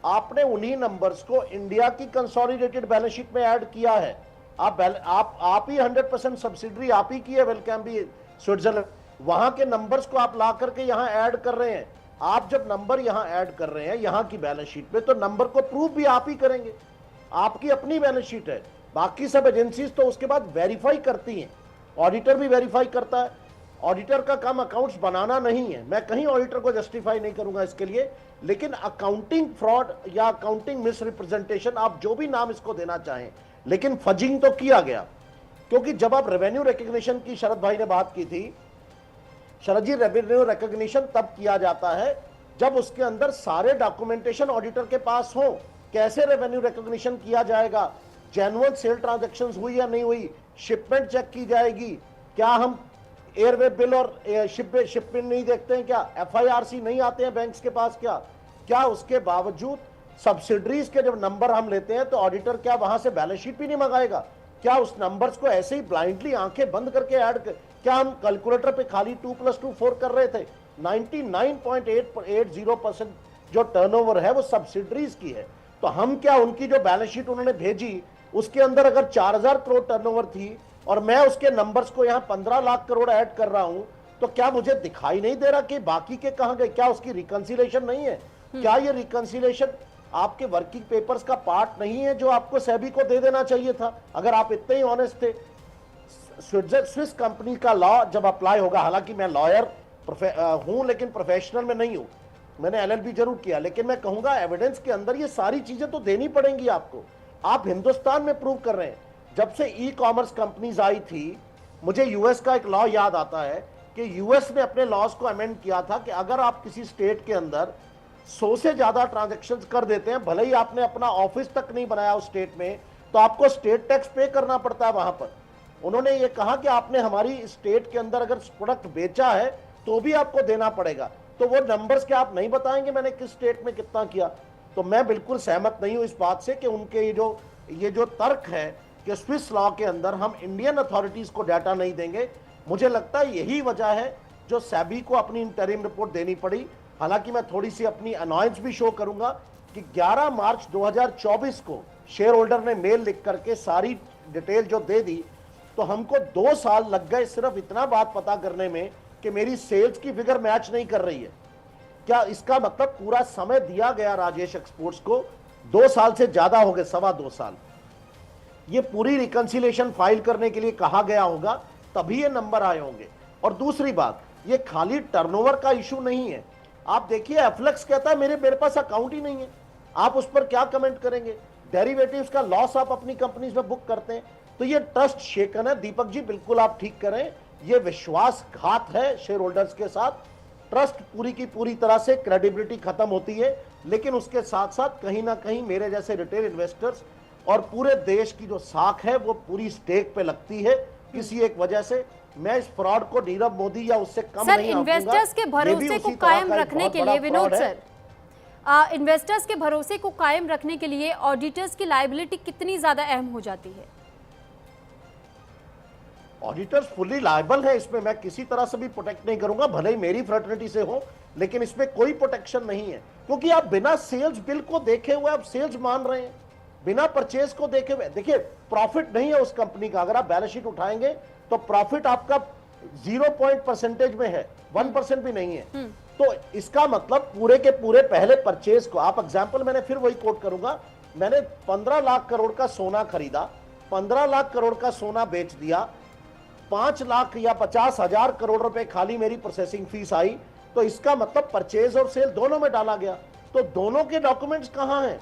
आपने उन्हीं नंबर्स को इंडिया की कंसोलिडेटेड बैलेंस शीट में ऐड किया है। आप ही 100% सब्सिडरी आप ही की है वेलकैम्बी स्विट्जरलैंड, वहां के नंबर्स को आप ला करके यहां ऐड कर रहे हैं। आप जब नंबर यहां ऐड कर रहे हैं यहां की बैलेंस शीट में, तो नंबर को प्रूव भी आप ही करेंगे, आपकी अपनी बैलेंस शीट है। बाकी सब एजेंसीज तो उसके बाद वेरीफाई करती हैं, ऑडिटर भी वेरीफाई करता है। ऑडिटर का काम अकाउंट्स बनाना नहीं है, मैं कहीं ऑडिटर को जस्टिफाई नहीं करूंगा इसके लिए, लेकिन अकाउंटिंग फ्रॉड या अकाउंटिंग मिसरिप्रेजेंटेशन, आप जो भी नाम इसको देना चाहें, लेकिन फजिंग तो किया गया। क्योंकि जब आप रेवेन्यू रिकग्निशन की शरद भाई ने बात की थी, शरद जी, रेवेन्यू रिकग्निशन तब किया जाता है जब उसके अंदर सारे डॉक्यूमेंटेशन ऑडिटर के पास हो। कैसे रेवेन्यू रिकग्निशन किया जाएगा? जेन्युइन सेल ट्रांजैक्शंस हुई या नहीं हुई, शिपमेंट चेक की जाएगी। क्या हम एयरवे बिल और शिपमेंट नहीं देखते हैं? क्या FIRC नहीं आते हैं बैंक्स के पास? क्या उसके बावजूद सब्सिडरीज के जब नंबर हम लेते हैं तो ऑडिटर क्या वहां से बैलेंस शीट भी नहीं मंगाएगा? क्या उस नंबर्स को ऐसे ही ब्लाइंडली आंखें बंद करके क्या हम कैलकुलेटर पे खाली 2+2 4 कर रहे थे? 99.880% जो टर्नओवर है वो सब्सिडरीज की है। तो हम क्या उनकी जो बैलेंस शीट उन्होंने भेजी उसके अंदर अगर 4000 करोड़ टर्नओवर थी और मैं उसके नंबर्स को यहाँ 15 लाख करोड़ ऐड कर रहा हूं, तो क्या मुझे दिखाई नहीं दे रहा कि बाकी के कहां गए? क्या उसकी रिकंसिलेशन नहीं है? क्या ये रिकंसिलेशन आपके वर्किंग पेपर्स का पार्ट नहीं है जो आपको सेबी को दे देना चाहिए था, अगर आप इतने ही ऑनेस्ट थे? स्विस कंपनी का लॉ जब अप्लाई होगा, हालांकि मैं लॉयर हूं लेकिन प्रोफेशनल में नहीं हूं, मैंने एलएलबी जरूर किया, लेकिन मैं कहूंगा एविडेंस के अंदर ये सारी चीजें तो देनी पड़ेंगी आपको। आप हिंदुस्तान में प्रूव कर रहे हैं। जब से ई कॉमर्स कंपनीज आई थी, मुझे यूएस का एक लॉ याद आता है कि यूएस ने अपने लॉज को अमेंड किया था कि अगर आप किसी स्टेट के अंदर 100 से ज्यादा ट्रांजैक्शंस कर देते हैं, भले ही आपने अपना ऑफिस तक नहीं बनाया उस स्टेट में, तो आपको स्टेट टैक्स पे करना पड़ता है वहां पर। उन्होंने ये कहा कि आपने हमारी स्टेट के अंदर अगर प्रोडक्ट बेचा है तो भी आपको देना पड़ेगा। तो वो नंबर्स क्या आप नहीं बताएंगे मैंने किस स्टेट में कितना किया? तो मैं बिल्कुल सहमत नहीं हूं इस बात से कि उनके ये जो तर्क है कि स्विस लॉ के अंदर हम इंडियन अथॉरिटीज को डाटा नहीं देंगे। मुझे लगता है यही वजह है जो सेबी को अपनी इंटरिम रिपोर्ट देनी पड़ी। हालांकि मैं थोड़ी सी अपनी अनॉयंस भी शो करूंगा कि 11 मार्च 2024 को शेयर होल्डर ने मेल लिख करके सारी डिटेल जो दे दी, तो हमको 2 साल लग गए सिर्फ इतना बात पता करने में कि मेरी सेल्स की फिगर मैच नहीं कर रही है। क्या इसका मतलब पूरा समय दिया गया राजेश एक्सपोर्ट्स को? 2 साल से ज्यादा हो गए, 2.25 साल। ये पूरी रिकंसिलेशन फाइल करने के लिए कहा गया होगा, तभी ये नंबर आए होंगे। और दूसरी बात, ये खाली टर्नओवर का इशू नहीं है। आप देखिए एफ्लेक्स कहता है मेरे पास अकाउंट ही नहीं है, आप उस पर क्या कमेंट करेंगे? डेरिवेटिव्स का लॉस आप अपनी कंपनीज में बुक करते हैं, तो ये ट्रस्ट शेकन है। दीपक जी बिल्कुल आप ठीक करें, ये विश्वासघात है शेयर होल्डर्स के साथ। ट्रस्ट पूरी की पूरी तरह से क्रेडिबिलिटी खत्म होती है, लेकिन उसके साथ साथ कहीं ना कहीं मेरे जैसे रिटेल इन्वेस्टर्स और पूरे देश की जो साख है वो पूरी स्टेक पे लगती है किसी एक वजह से। मैं इस फ्रॉड को नीरव मोदी या उससे कम सर, नहीं इन्वेस्टर्स के भरोसे को कायम रखने के लिए, विनोद सर, इन्वेस्टर्स के भरोसे को कायम रखने के लिए ऑडिटर्स की लायबिलिटी कितनी ज्यादा अहम हो जाती है? ऑडिटर्स फुली लायबल है, इसमें मैं किसी तरह से भी प्रोटेक्ट नहीं करूंगा, भले ही मेरी फ्रेटर्निटी से हो, लेकिन इसमें कोई प्रोटेक्शन नहीं है। क्योंकि आप बिना सेल्स बिल को देखे हुए आप सेल्स मान रहे हैं, बिना परचेज को देखे हुए। देखिए प्रॉफिट नहीं है उस कंपनी का, अगर आप बैलेंस शीट उठाएंगे तो प्रॉफिट आपका 0% में है, 1% भी नहीं है। तो इसका मतलब पूरे के पूरे पहले परचेज को आप एग्जांपल, मैंने फिर वही कोट करूंगा, मैंने 15 लाख करोड़ का सोना खरीदा, 15 लाख करोड़ का सोना बेच दिया, 5 लाख या 50,000 करोड़ रुपए खाली मेरी प्रोसेसिंग फीस आई, तो इसका मतलब परचेज और सेल दोनों में डाला गया। तो दोनों के डॉक्यूमेंट्स कहां हैं?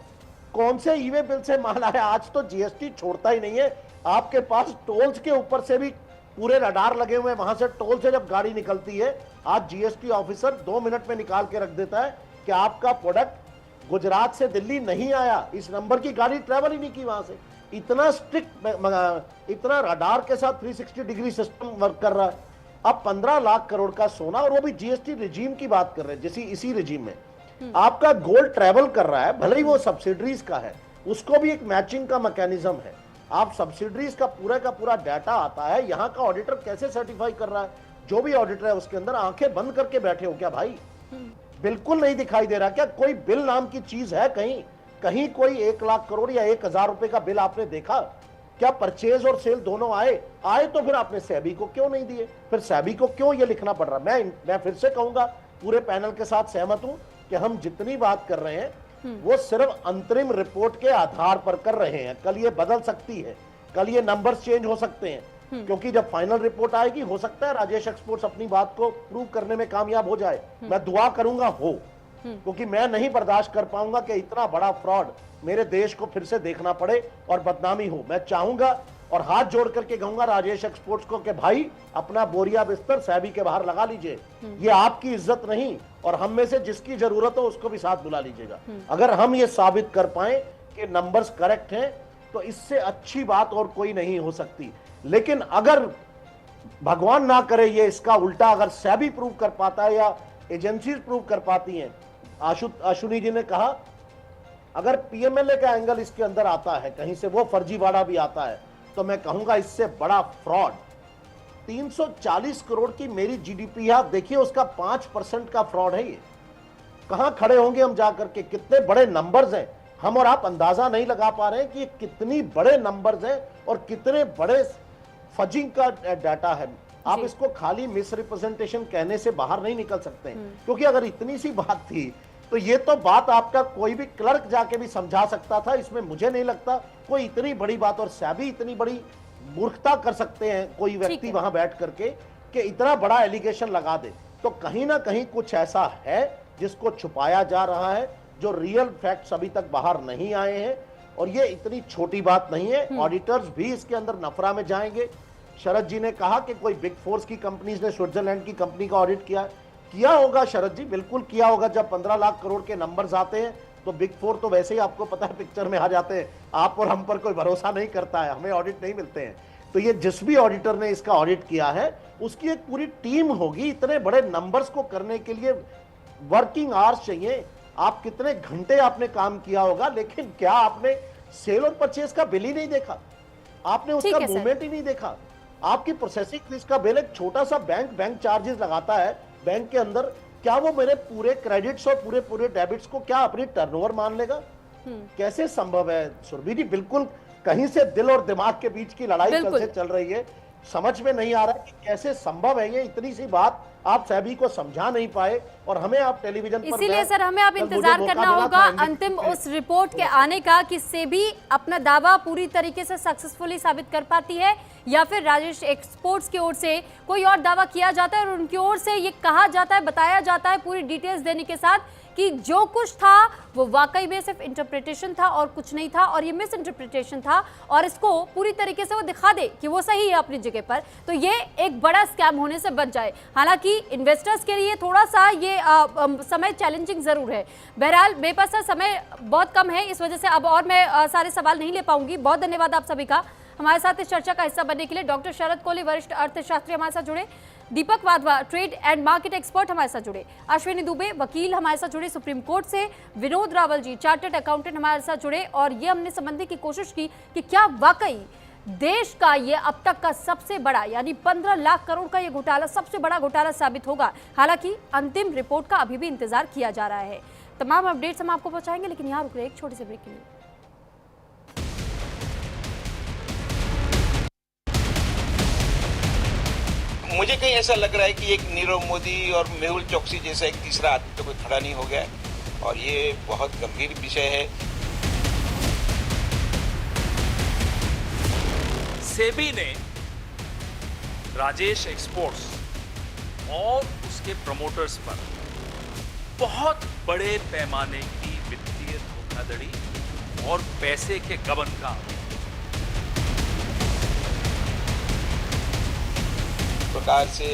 कौन से ईवे बिल से माल आया? आज तो जीएसटी छोड़ता ही नहीं है, आपके पास टोल्स के ऊपर से भी पूरे रडार लगे हुए हैं, वहां से टोल से जब गाड़ी निकलती है, आज जीएसटी ऑफिसर 2 मिनट में निकाल के रख देता है कि आपका प्रोडक्ट गुजरात से दिल्ली नहीं आया, इस नंबर की गाड़ी ट्रेवल ही नहीं की वहां से। इतना स्ट्रिक्ट, इतना रडार के साथ 360 डिग्री सिस्टम वर्क कर रहा है। अब 15 लाख करोड़ का सोना, और वो भी जीएसटी रिजीम की बात कर रहे हैं, जैसी इसी रिजीम में आपका गोल्ड ट्रेवल कर रहा है, भले ही वो सब्सिडरीज का है, उसको भी एक मैचिंग का मैकेनिज्म है। आप सब्सिडरीज का पूरा डाटा आता है, यहाँ का ऑडिटर कैसे सर्टिफाई कर रहा है? जो भी ऑडिटर है उसके अंदर आंखें बंद करके बैठे हो क्या भाई? बिल्कुल नहीं दिखाई दे रहा क्या? कोई बिल नाम की चीज है कहीं कोई 1 लाख करोड़ या 1,000 रुपए का बिल आपने देखा? क्या परचेज और सेल दोनों आए तो फिर आपने सेबी को क्यों नहीं दिए? फिर सेबी को क्यों ये लिखना पड़ रहा? मैं फिर से कहूंगा, पूरे पैनल के साथ सहमत हूं कि हम जितनी बात कर रहे हैं वो सिर्फ अंतरिम रिपोर्ट के आधार पर कर रहे हैं। कल ये बदल सकती है, कल ये नंबर्स चेंज हो सकते हैं, क्योंकि जब फाइनल रिपोर्ट आएगी हो सकता है राजेश एक्सपोर्ट्स अपनी बात को प्रूव करने में कामयाब हो जाए। मैं दुआ करूंगा हो, क्योंकि मैं नहीं बर्दाश्त कर पाऊंगा कि इतना बड़ा फ्रॉड मेरे देश को फिर से देखना पड़े और बदनामी हो। मैं चाहूंगा और हाथ जोड़ करके कहूंगा राजेश एक्सपोर्ट्स को कि भाई अपना बोरिया बिस्तर सेबी के बाहर लगा लीजिए, ये आपकी इज्जत नहीं, और हम में से जिसकी जरूरत हो उसको भी साथ बुला लीजिएगा। अगर हम ये साबित कर पाए कि नंबर्स करेक्ट हैं तो इससे अच्छी बात और कोई नहीं हो सकती। लेकिन अगर भगवान ना करे ये इसका उल्टा अगर सेबी प्रूव कर पाता है या एजेंसीज प्रूव कर पाती हैं, अश्विनी जी ने कहा अगर पीएमएलए का एंगल इसके अंदर आता है, कहीं से वो फर्जीवाड़ा भी आता है, तो मैं कहूंगा इससे बड़ा फ्रॉड 340 करोड़ की मेरी जीडीपी है, आप देखिए उसका 5% का फ्रॉड है ये। कहां खड़े होंगे हम जाकर के, कितने बड़े नंबर्स हैं, हम और आप अंदाजा नहीं लगा पा रहे हैं कि कितनी बड़े नंबर्स हैं और कितने बड़े फजिंग का डाटा है। आप इसको खाली मिस रिप्रेजेंटेशन कहने से बाहर नहीं निकल सकते, क्योंकि अगर इतनी सी बात थी तो ये तो बात आपका कोई भी क्लर्क जाके भी समझा सकता था। इसमें मुझे नहीं लगता कोई इतनी बड़ी बात, और सेबी इतनी बड़ी मूर्खता कर सकते हैं कोई व्यक्ति वहां बैठ करके कि इतना बड़ा एलिगेशन लगा दे। तो कहीं ना कहीं कुछ ऐसा है जिसको छुपाया जा रहा है, जो रियल फैक्ट्स अभी तक बाहर नहीं आए हैं। और ये इतनी छोटी बात नहीं है, ऑडिटर्स भी इसके अंदर नफरा में जाएंगे। शरद जी ने कहा कि कोई बिग फोर्स की कंपनीज ने स्विट्जरलैंड की कंपनी का ऑडिट किया होगा शरद जी, बिल्कुल किया होगा। जब 15 लाख करोड़ के नंबर्स आते हैं तो बिग फोर तो वैसे ही आपको पता है पिक्चर में आ जाते हैं। आप और हम पर कोई भरोसा नहीं करता है, हमें ऑडिट नहीं मिलते हैं। तो ये जिस भी ऑडिटर ने इसका ऑडिट किया है उसकी एक पूरी टीम होगी। इतने बड़े नंबर्स को करने के लिए वर्किंग आवर्स चाहिए, आप कितने घंटे आपने काम किया होगा, लेकिन क्या आपने सेल और परचेज का बिल ही नहीं देखा, आपने उसका मूवमेंट ही नहीं देखा। आपकी प्रोसेसिंग फीस का बिल, एक छोटा सा बैंक चार्जेस लगाता है बैंक के अंदर, क्या वो मेरे पूरे क्रेडिट्स और पूरे डेबिट्स को क्या अपनी टर्नओवर मान लेगा? कैसे संभव है सुरभि जी? बिल्कुल कहीं से दिल और दिमाग के बीच की लड़ाई कल से चल रही है, समझ में नहीं आ रहा कि कैसे संभव है ये। इतनी सी बात आप सभी को समझा नहीं पाए और हमें आप टेलीविजन पर, इसीलिए सर हमें अब इंतजार करना होगा अंतिम उस रिपोर्ट के आने का कि सेबी अपना दावा पूरी तरीके से सक्सेसफुली साबित कर पाती है या फिर राजेश एक्सपोर्ट्स की ओर से कोई और दावा किया जाता है और उनकी ओर से ये कहा जाता है, बताया जाता है पूरी डिटेल्स देने के साथ कि जो कुछ था वो वाकई में सिर्फ इंटरप्रिटेशन था और कुछ नहीं था, और ये मिस इंटरप्रिटेशन था, और इसको पूरी तरीके से वो दिखा दे कि वो सही है अपनी जगह पर, तो ये एक बड़ा स्कैम होने से बच जाए। हालांकि इन्वेस्टर्स के लिए थोड़ा सा ये समय चैलेंजिंग जरूर है। बहरहाल मेरे पास समय बहुत कम है, इस वजह से अब और मैं सारे सवाल नहीं ले पाऊंगी। बहुत धन्यवाद आप सभी का हमारे साथ इस चर्चा का हिस्सा बनने के लिए। डॉक्टर शरद कोहली वरिष्ठ अर्थशास्त्री हमारे साथ जुड़े, Deepak Wadhwa trade and market expert हमारे साथ जुड़े, अश्विनी दुबे वकील हमारे साथ जुड़े सुप्रीम कोर्ट से, विनोद रावल जी चार्टर्ड अकाउंटेंट हमारे साथ जुड़े, और ये हमने समझने की कोशिश की कि क्या वाकई देश का ये अब तक का सबसे बड़ा यानी 15 लाख करोड़ का ये घोटाला सबसे बड़ा घोटाला साबित होगा। हालांकि अंतिम रिपोर्ट का अभी भी इंतजार किया जा रहा है। तमाम अपडेट्स हम आपको पहुंचाएंगे, लेकिन यहाँ रुक रहे एक छोटे से ब्रेक के लिए। मुझे कहीं ऐसा लग रहा है कि एक नीरव मोदी और मेहुल चोकसी जैसा एक तीसरा आदमी तो कोई खड़ा नहीं हो गया है, और ये बहुत गंभीर विषय है। सेबी ने राजेश एक्सपोर्ट्स और उसके प्रमोटर्स पर बहुत बड़े पैमाने की वित्तीय धोखाधड़ी और पैसे के गबन का प्रकार से